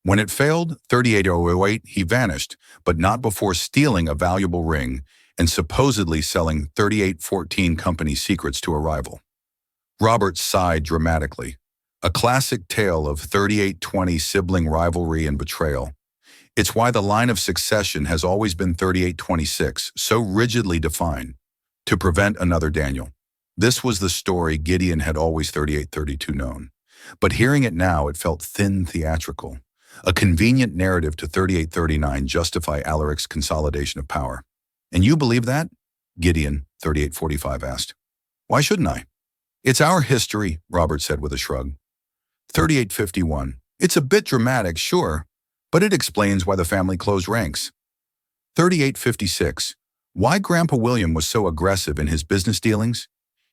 When it failed, 3808, he vanished, but not before stealing a valuable ring and supposedly selling 3814 company secrets to a rival. Robert sighed dramatically, a classic tale of 3820 sibling rivalry and betrayal. It's why the line of succession has always been 3826, so rigidly defined, to prevent another Daniel. This was the story Gideon had always 3832 known. But hearing it now, it felt thin theatrical, a convenient narrative to 3839 justify Alaric's consolidation of power. And you believe that? Gideon, 3845, asked. Why shouldn't I? It's our history, Robert said with a shrug. 3851. It's a bit dramatic, sure, but it explains why the family closed ranks. 3856. Why Grandpa William was so aggressive in his business dealings?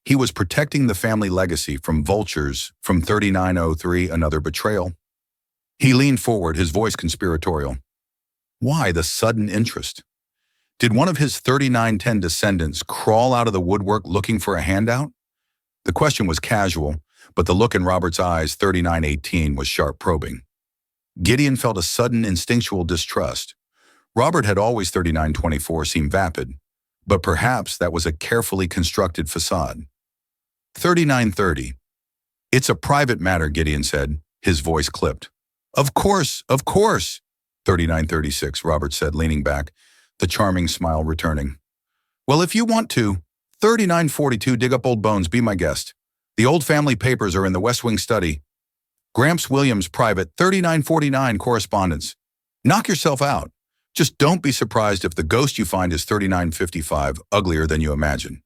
He was protecting the family legacy from vultures from 3903, another betrayal. He leaned forward, his voice conspiratorial. Why the sudden interest? Did one of his 3910 descendants crawl out of the woodwork looking for a handout? The question was casual, but the look in Robert's eyes, 3918, was sharp probing. Gideon felt a sudden instinctual distrust. Robert had always 3924 seem vapid, but perhaps that was a carefully constructed facade. 3930. It's a private matter, Gideon said, his voice clipped. Of course, 3936, Robert said, leaning back, the charming smile returning. Well, if you want to, 3942, dig up old bones, be my guest. The old family papers are in the West Wing study. Gramps Williams, private, 3949, correspondence. Knock yourself out. Just don't be surprised if the ghost you find is 3955, uglier than you imagine.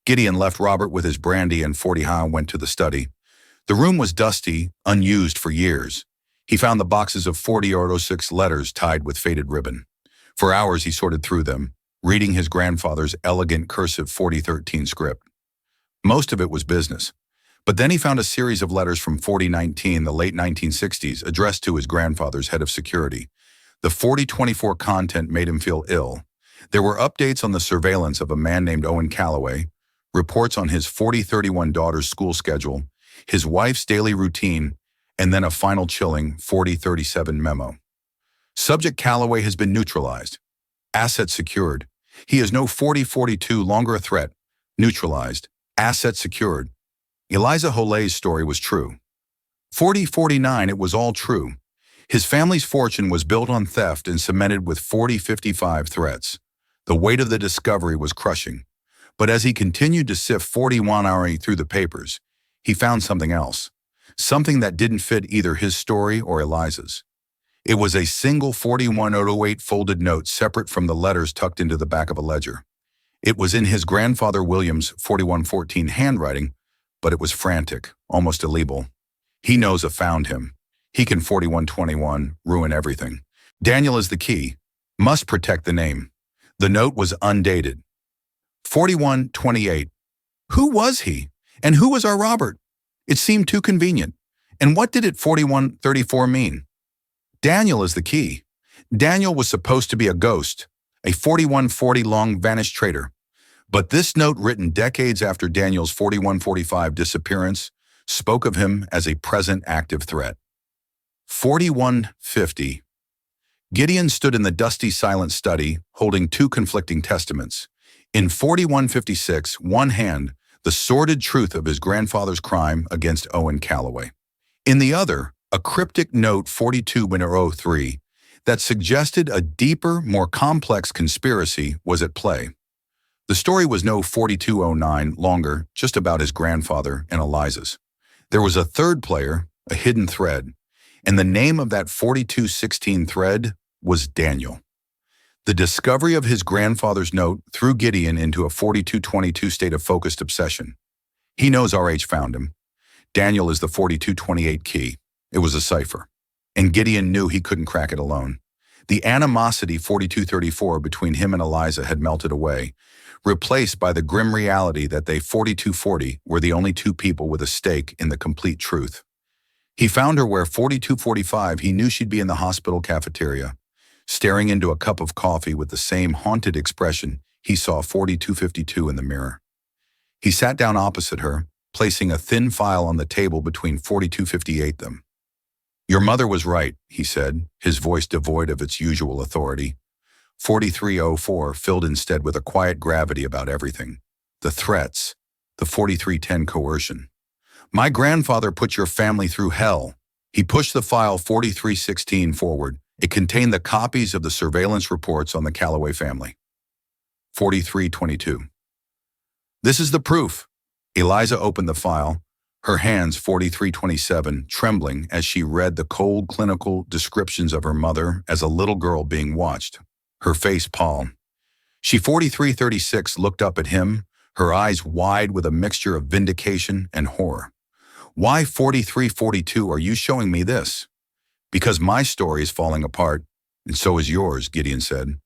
Gideon left Robert with his brandy and 40 and went to the study. The room was dusty, unused for years. He found the boxes of 4006 letters tied with faded ribbon. For hours he sorted through them, reading his grandfather's elegant cursive 4013 script. Most of it was business. But then he found a series of letters from 4019, the late 1960s, addressed to his grandfather's head of security. The 4024 content made him feel ill. There were updates on the surveillance of a man named Owen Calloway, reports on his 4031 daughter's school schedule, his wife's daily routine, and then a final chilling 4037 memo. Subject Calloway has been neutralized. Assets secured. He is no 4042 longer a threat. Neutralized. Assets secured. Eliza Holay's story was true. 4049, it was all true. His family's fortune was built on theft and cemented with 4055 threats. The weight of the discovery was crushing. But as he continued to sift 41 through the papers, he found something else. Something that didn't fit either his story or Eliza's. It was a single 41008 folded note separate from the letters tucked into the back of a ledger. It was in his grandfather William's 4114 handwriting, but it was frantic, almost illegible. He knows I found him. He can 4121 ruin everything. Daniel is the key. Must protect the name. The note was undated. 4128. Who was he? And who was our Robert? It seemed too convenient. And what did it 4134 mean? Daniel is the key. Daniel was supposed to be a ghost, a 4140 long-vanished traitor. But this note written decades after Daniel's 4145 disappearance spoke of him as a present active threat. 4150. Gideon stood in the dusty, silent study, holding two conflicting testaments. In 4156, one hand, the sordid truth of his grandfather's crime against Owen Calloway. In the other, a cryptic note 4203 that suggested a deeper, more complex conspiracy was at play. The story was no 4209 longer, just about his grandfather and Eliza's. There was a third player, a hidden thread, and the name of that 4216 thread was Daniel. The discovery of his grandfather's note threw Gideon into a 4222 state of focused obsession. He knows RH found him. Daniel is the 4228 key. It was a cipher. And Gideon knew he couldn't crack it alone. The animosity 4234 between him and Eliza had melted away, replaced by the grim reality that they 4240 were the only two people with a stake in the complete truth. He found her where 4245 he knew she'd be in the hospital cafeteria, staring into a cup of coffee with the same haunted expression he saw 4252 in the mirror. He sat down opposite her, placing a thin file on the table between 4258 them. Your mother was right, he said, his voice devoid of its usual authority. 4304 filled instead with a quiet gravity about everything. The threats, the 4310 coercion. My grandfather put your family through hell. He pushed the file 4316 forward. It contained the copies of the surveillance reports on the Calloway family. 4322. This is the proof. Eliza opened the file, her hands 4327 trembling as she read the cold clinical descriptions of her mother as a little girl being watched, her face pale. She 4336 looked up at him, her eyes wide with a mixture of vindication and horror. Why 4342 are you showing me this? Because my story is falling apart, and so is yours, Gideon said.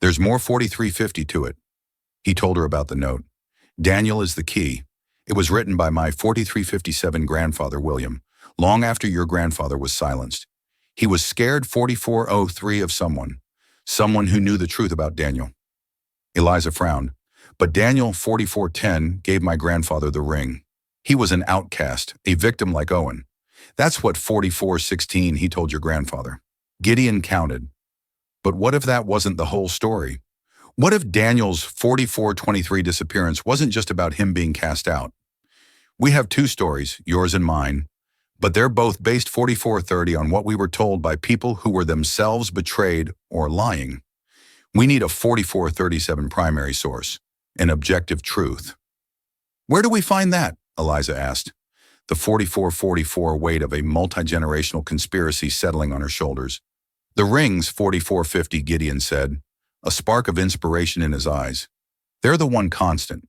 There's more 4350 to it. He told her about the note. Daniel is the key. It was written by my 4357 grandfather, William, long after your grandfather was silenced. He was scared 4403 of someone who knew the truth about Daniel. Eliza frowned. But Daniel 4410 gave my grandfather the ring. He was an outcast, a victim like Owen. That's what 4416 he told your grandfather. Gideon counted. But what if that wasn't the whole story? What if Daniel's 4423 disappearance wasn't just about him being cast out? We have two stories, yours and mine, but they're both based 4430 on what we were told by people who were themselves betrayed or lying. We need a 4437 primary source, an objective truth. Where do we find that? Eliza asked, the 4444 weight of a multi-generational conspiracy settling on her shoulders. The rings, 4450, Gideon said, a spark of inspiration in his eyes. They're the one constant.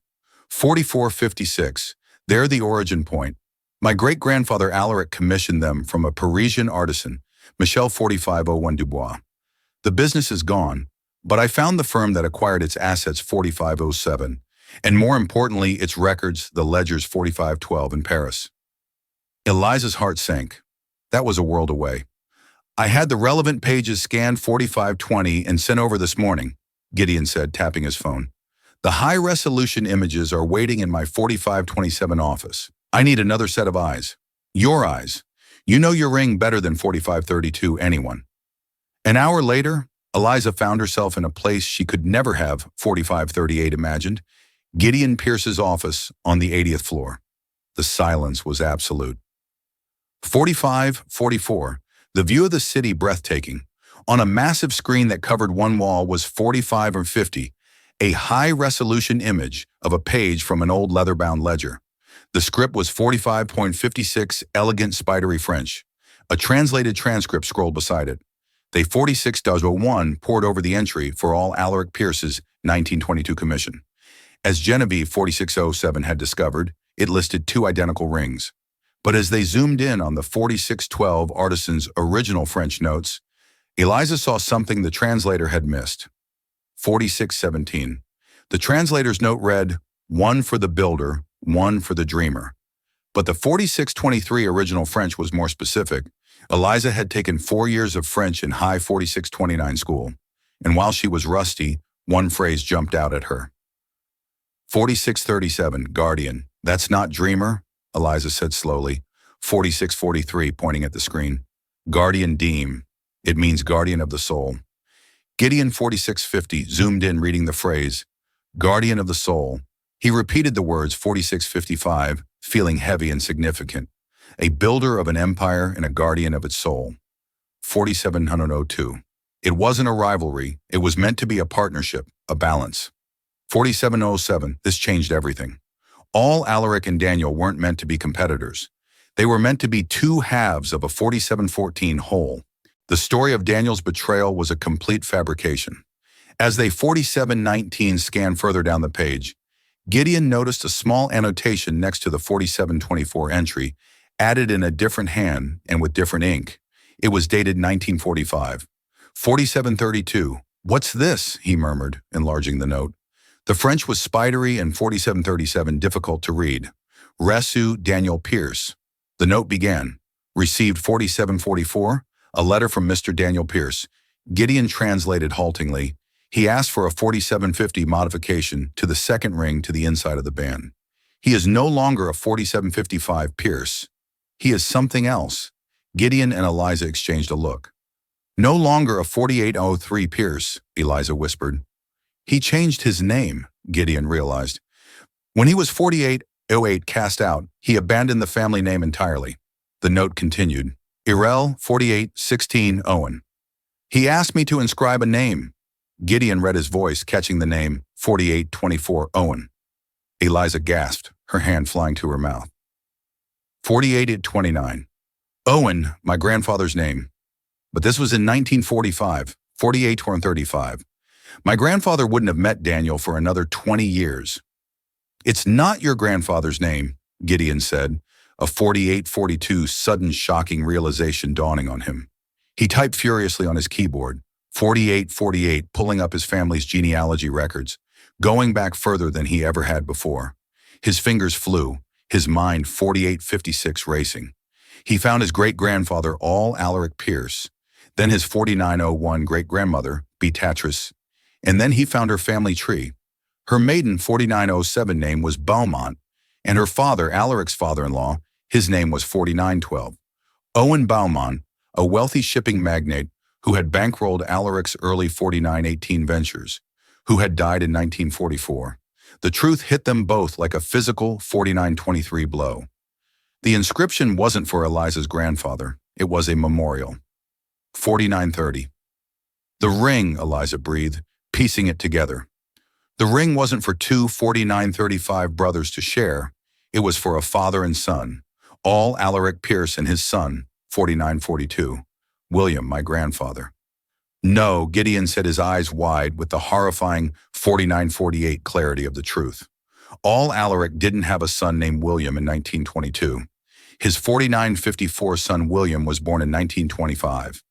4456, they're the origin point. My great-grandfather Alaric commissioned them from a Parisian artisan, Michel 4501 Dubois. The business is gone, but I found the firm that acquired its assets 4507, and more importantly, its records, the ledgers 4512 in Paris. Eliza's heart sank. That was a world away. I had the relevant pages scanned 4520 and sent over this morning, Gideon said, tapping his phone. The high-resolution images are waiting in my 4527 office. I need another set of eyes. Your eyes. You know your ring better than 4532 anyone. An hour later, Eliza found herself in a place she could never have 4538 imagined, Gideon Pierce's office on the 80th floor. The silence was absolute. 4544, the view of the city breathtaking. On a massive screen that covered one wall was 45 or 50, a high-resolution image of a page from an old leather-bound ledger. The script was 45.56, elegant spidery French. A translated transcript scrolled beside it. They 46.01 poured over the entry for all Alaric Pierce's 1922 commission. As Genevieve 4607 had discovered, it listed two identical rings. But as they zoomed in on the 4612 artisan's original French notes, Eliza saw something the translator had missed. 4617. The translator's note read, one for the builder, one for the dreamer. But the 4623 original French was more specific. Eliza had taken 4 years of French in high 4629 school, and while she was rusty, one phrase jumped out at her. 4637, guardian. That's not dreamer, Eliza said slowly. 4643, pointing at the screen. Guardian deem. It means guardian of the soul. Gideon 4650 zoomed in reading the phrase, guardian of the soul. He repeated the words 4655, feeling heavy and significant. A builder of an empire and a guardian of its soul. 4702. It wasn't a rivalry. It was meant to be a partnership, a balance. 4707. This changed everything. All Alaric and Daniel weren't meant to be competitors. They were meant to be two halves of a 4714 whole. The story of Daniel's betrayal was a complete fabrication. As they 4719 scanned further down the page, Gideon noticed a small annotation next to the 4724 entry, added in a different hand and with different ink. It was dated 1945. 4732. What's this? He murmured, enlarging the note. The French was spidery and 4737 difficult to read. Reçu Daniel Pierce. The note began. Received 4744, a letter from Mr. Daniel Pierce. Gideon translated haltingly. He asked for a 4750 modification to the second ring to the inside of the band. He is no longer a 4755 Pierce. He is something else. Gideon and Eliza exchanged a look. No longer a 4803 Pierce, Eliza whispered. He changed his name, Gideon realized. When he was 4808 cast out, he abandoned the family name entirely. The note continued. Irel 4816 Owen. He asked me to inscribe a name. Gideon read his voice, catching the name 4824 Owen. Eliza gasped, her hand flying to her mouth. 4829. Owen, my grandfather's name. But this was in 1945, 4835. My grandfather wouldn't have met Daniel for another 20 years. It's not your grandfather's name, Gideon said, a 4842 sudden shocking realization dawning on him. He typed furiously on his keyboard, 4848, pulling up his family's genealogy records, going back further than he ever had before. His fingers flew, his mind 4856 racing. He found his great-grandfather, all Alaric Pierce, then his 4901 great-grandmother, Beatrice, and then he found her family tree, Her maiden 4907 name was Beaumont, and her father, Alaric's father-in-law, his name was 4912. Owen Beaumont, a wealthy shipping magnate who had bankrolled Alaric's early 4918 ventures, who had died in 1944. The truth hit them both like a physical 4923 blow. The inscription wasn't for Eliza's grandfather. It was a memorial. 4930. The ring, Eliza breathed, piecing it together. The ring wasn't for two 4935 brothers to share. It was for a father and son, all Alaric Pierce and his son, 4942. William, my grandfather. No, Gideon said, his eyes wide with the horrifying 4948 clarity of the truth. All Alaric didn't have a son named William in 1922. His 4954 son William was born in 1925.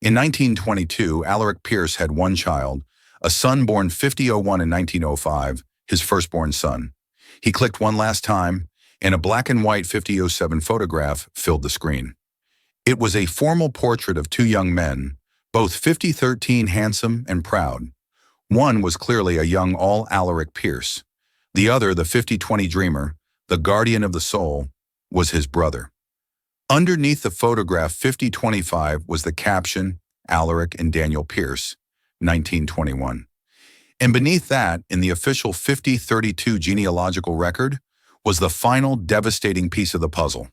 In 1922, Alaric Pierce had one child, a son born 5001 in 1905, his firstborn son. He clicked one last time, and a black and white 5007 photograph filled the screen. It was a formal portrait of two young men, both 5013 handsome and proud. One was clearly a young Alaric Pierce. The other, the 5020 dreamer, the guardian of the soul, was his brother. Underneath the photograph 5025 was the caption, Alaric and Daniel Pierce, 1921. And beneath that, in the official 5032 genealogical record, was the final devastating piece of the puzzle.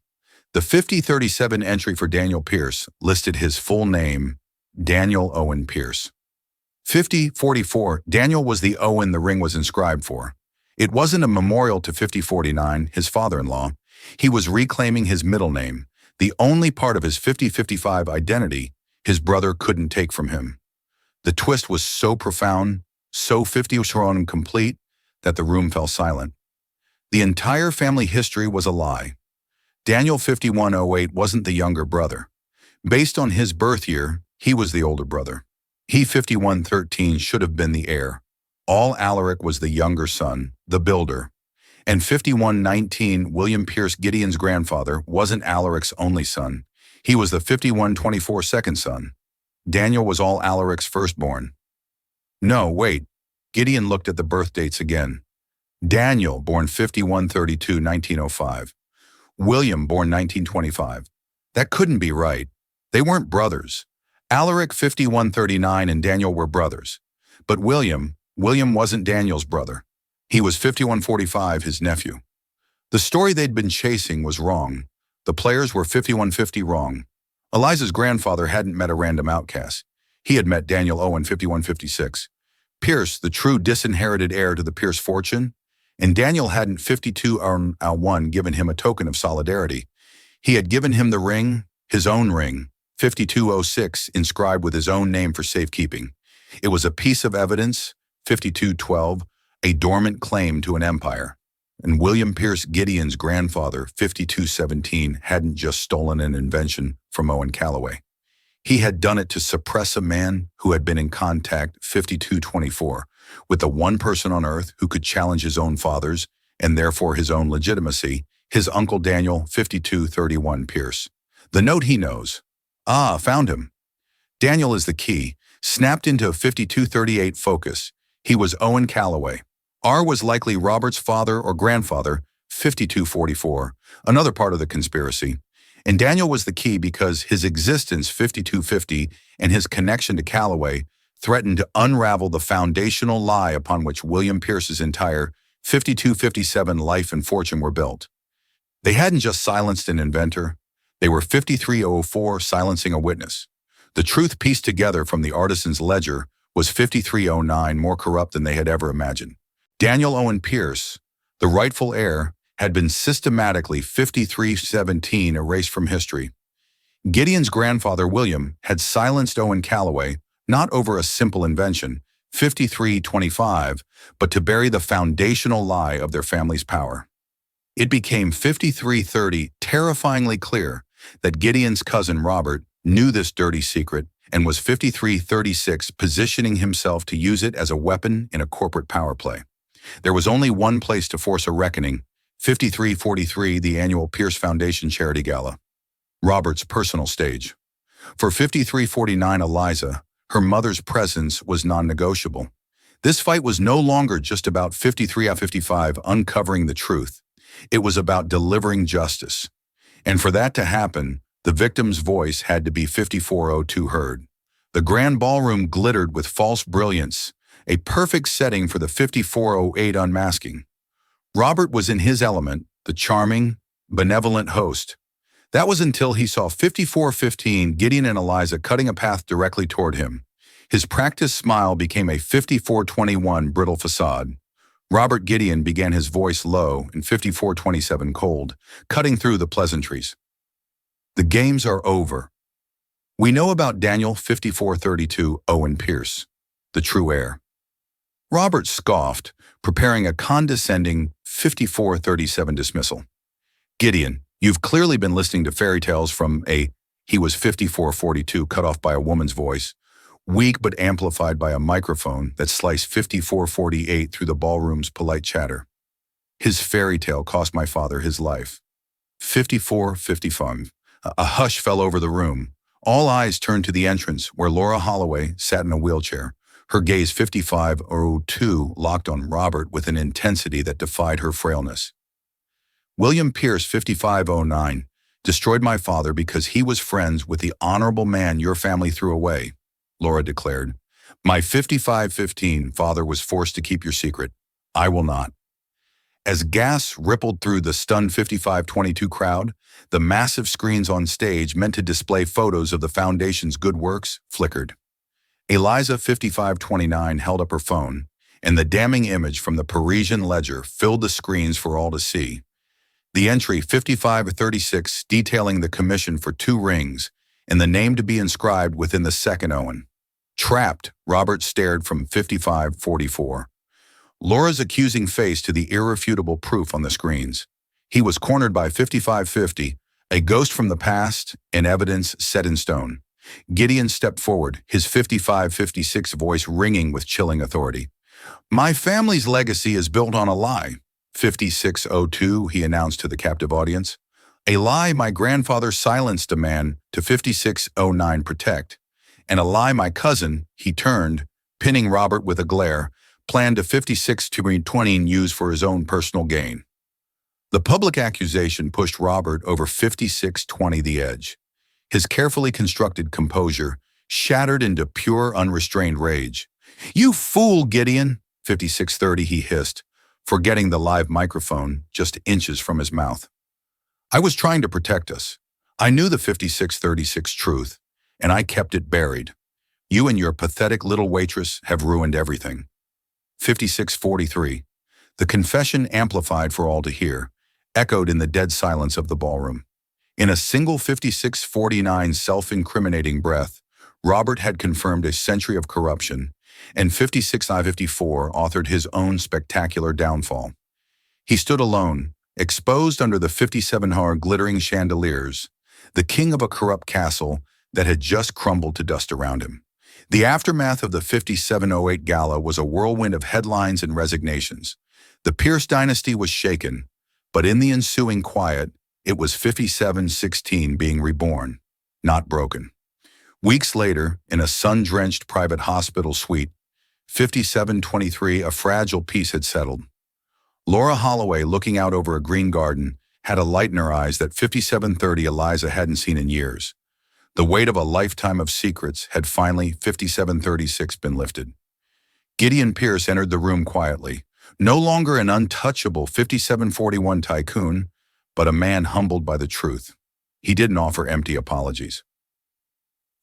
The 5037 entry for Daniel Pierce listed his full name, Daniel Owen Pierce. 5044, Daniel was the Owen the ring was inscribed for. It wasn't a memorial to 5049, his father-in-law. He was reclaiming his middle name, the only part of his 5055 identity his brother couldn't take from him. The twist was so profound, so 50 complete, that the room fell silent. The entire family history was a lie. Daniel 5108 wasn't the younger brother. Based on his birth year, he was the older brother. He 5113 should have been the heir. All Alaric was the younger son, the builder. And 5119, William Pierce, Gideon's grandfather, wasn't Alaric's only son. He was the 5124 second son. Daniel was all Alaric's firstborn. No, wait. Gideon looked at the birth dates again. Daniel, born 5132, 1905. William, born 1925. That couldn't be right. They weren't brothers. Alaric 5139 and Daniel were brothers. But William wasn't Daniel's brother. He was 5145, his nephew. The story they'd been chasing was wrong. The players were 5150 wrong. Eliza's grandfather hadn't met a random outcast. He had met Daniel Owen 5156. Pierce, the true disinherited heir to the Pierce fortune, and Daniel hadn't 5201 given him a token of solidarity. He had given him the ring, his own ring, 5206, inscribed with his own name for safekeeping. It was a piece of evidence, 5212, a dormant claim to an empire. And William Pierce, Gideon's grandfather, 5217, hadn't just stolen an invention from Owen Calloway. He had done it to suppress a man who had been in contact, 5224, with the one person on earth who could challenge his own father's, and therefore his own legitimacy, his uncle Daniel, 5231 Pierce. The note he knows. Ah, found him. Daniel is the key, snapped into a 5238 focus. He was Owen Calloway. R was likely Robert's father or grandfather, 5244, another part of the conspiracy. And Daniel was the key because his existence, 5250, and his connection to Calloway threatened to unravel the foundational lie upon which William Pierce's entire 5257 life and fortune were built. They hadn't just silenced an inventor. They were 5304 silencing a witness. The truth pieced together from the artisan's ledger was 5309 more corrupt than they had ever imagined. Daniel Owen Pierce, the rightful heir, had been systematically 5317 erased from history. Gideon's grandfather, William, had silenced Owen Calloway, not over a simple invention, 5325, but to bury the foundational lie of their family's power. It became 5330 terrifyingly clear that Gideon's cousin Robert knew this dirty secret and was 5336 positioning himself to use it as a weapon in a corporate power play. There was only one place to force a reckoning, 5343, the annual Pierce Foundation Charity Gala. Robert's personal stage. For 5349 Eliza, her mother's presence was non-negotiable. This fight was no longer just about 53 out of 55 uncovering the truth. It was about delivering justice. And for that to happen, the victim's voice had to be 5402 heard. The grand ballroom glittered with false brilliance, a perfect setting for the 5408 unmasking. Robert was in his element, the charming, benevolent host. That was until he saw 5415, Gideon and Eliza, cutting a path directly toward him. His practiced smile became a 5421 brittle facade. Robert Gideon began his voice low and 5427 cold, cutting through the pleasantries. The games are over. We know about Daniel 5432 Owen Pierce, the true heir. Robert scoffed, preparing a condescending 5437 dismissal. Gideon, you've clearly been listening to fairy tales from he was 5442 cut off by a woman's voice, weak but amplified by a microphone that sliced 5448 through the ballroom's polite chatter. His fairy tale cost my father his life. 5455. A hush fell over the room. All eyes turned to the entrance where Laura Holloway sat in a wheelchair, her gaze 5502 locked on Robert with an intensity that defied her frailness. William Pierce 5509 destroyed my father because he was friends with the honorable man your family threw away, Laura declared. My 5515 father was forced to keep your secret. I will not. As gas rippled through the stunned 5522 crowd, the massive screens on stage meant to display photos of the foundation's good works flickered. Eliza 5529 held up her phone, and the damning image from the Parisian Ledger filled the screens for all to see. The entry 5536 detailing the commission for 2 rings and the name to be inscribed within the second Owen. Trapped, Robert stared from 5544. Laura's accusing face to the irrefutable proof on the screens. He was cornered by 5550, a ghost from the past, and evidence set in stone. Gideon stepped forward, his 5556 voice ringing with chilling authority. My family's legacy is built on a lie, 5602, he announced to the captive audience. A lie my grandfather silenced a man to 5609 protect, and a lie my cousin, he turned, pinning Robert with a glare, planned to 5620 use for his own personal gain. The public accusation pushed Robert over 5620 the edge. His carefully constructed composure shattered into pure unrestrained rage. You fool, Gideon, 5630 he hissed, forgetting the live microphone just inches from his mouth. I was trying to protect us. I knew the 5636 truth, and I kept it buried. You and your pathetic little waitress have ruined everything. 5643. The confession, amplified for all to hear, echoed in the dead silence of the ballroom. In a single 5649 self-incriminating breath, Robert had confirmed a century of corruption, and 5654 authored his own spectacular downfall. He stood alone, exposed under the 57-hour glittering chandeliers, the king of a corrupt castle that had just crumbled to dust around him. The aftermath of the 5708 gala was a whirlwind of headlines and resignations. The Pierce dynasty was shaken, but in the ensuing quiet, it was 5716 being reborn, not broken. Weeks later, in a sun-drenched private hospital suite, 5723, a fragile peace had settled. Laura Holloway, looking out over a green garden, had a light in her eyes that 5730 Eliza hadn't seen in years. The weight of a lifetime of secrets had finally, 5736, been lifted. Gideon Pierce entered the room quietly, no longer an untouchable 5741 tycoon, but a man humbled by the truth. He didn't offer empty apologies.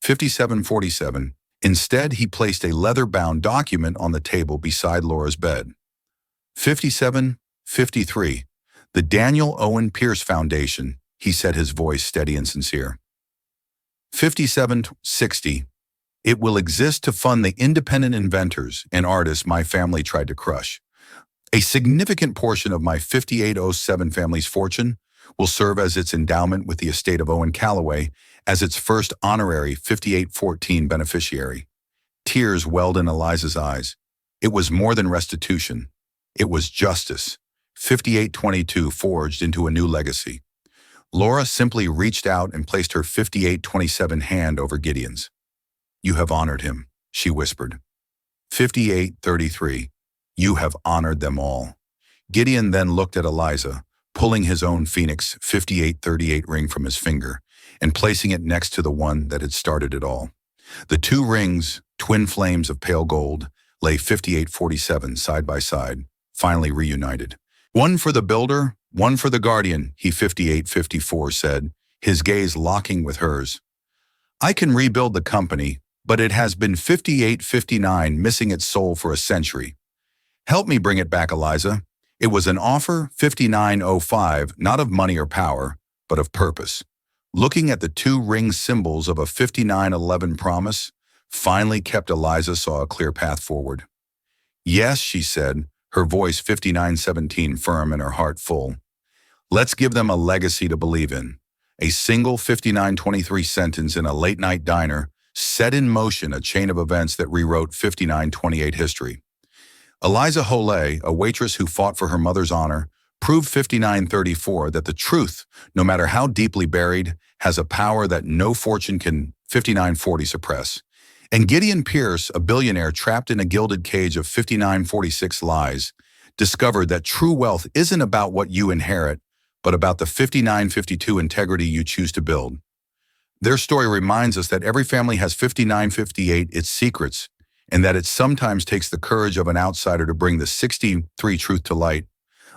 5747. Instead, he placed a leather-bound document on the table beside Laura's bed. 5753. The Daniel Owen Pierce Foundation, he said, his voice steady and sincere. 5760. It will exist to fund the independent inventors and artists my family tried to crush. A significant portion of my 5807 family's fortune will serve as its endowment with the estate of Owen Calloway as its first honorary 5814 beneficiary. Tears welled in Eliza's eyes. It was more than restitution. It was justice. 5822 forged into a new legacy. Laura simply reached out and placed her 5827 hand over Gideon's. You have honored him, she whispered. 5833. You have honored them all. Gideon then looked at Eliza, pulling his own Phoenix 5838 ring from his finger and placing it next to the one that had started it all. The two rings, twin flames of pale gold, lay 5847 side by side, finally reunited. One for the builder, one for the guardian, he 5854 said, his gaze locking with hers. I can rebuild the company, but it has been 5859 missing its soul for a century. Help me bring it back, Eliza. It was an offer, 5905, not of money or power, but of purpose. Looking at the two ring symbols of a 5911 promise, finally kept Eliza saw a clear path forward. Yes, she said, her voice 5917 firm and her heart full. Let's give them a legacy to believe in. A single 5923 sentence in a late-night diner set in motion a chain of events that rewrote 5928 history. Eliza Holay, a waitress who fought for her mother's honor, proved 5934 that the truth, no matter how deeply buried, has a power that no fortune can 5940 suppress. And Gideon Pierce, a billionaire trapped in a gilded cage of 5946 lies, discovered that true wealth isn't about what you inherit, but about the 5952 integrity you choose to build. Their story reminds us that every family has 5958, its secrets, and that it sometimes takes the courage of an outsider to bring the 63 truth to light,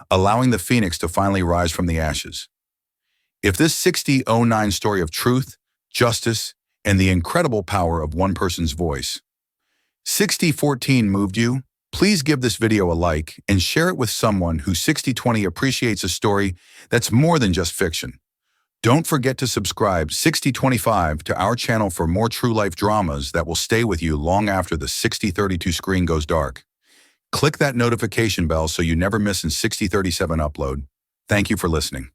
allowing the phoenix to finally rise from the ashes. If this 6009 story of truth, justice, and the incredible power of one person's voice, 6014 moved you, please give this video a like and share it with someone who 6020 appreciates a story that's more than just fiction. Don't forget to subscribe 6025 to our channel for more true life dramas that will stay with you long after the 6032 screen goes dark. Click that notification bell so you never miss a 6037 upload. Thank you for listening.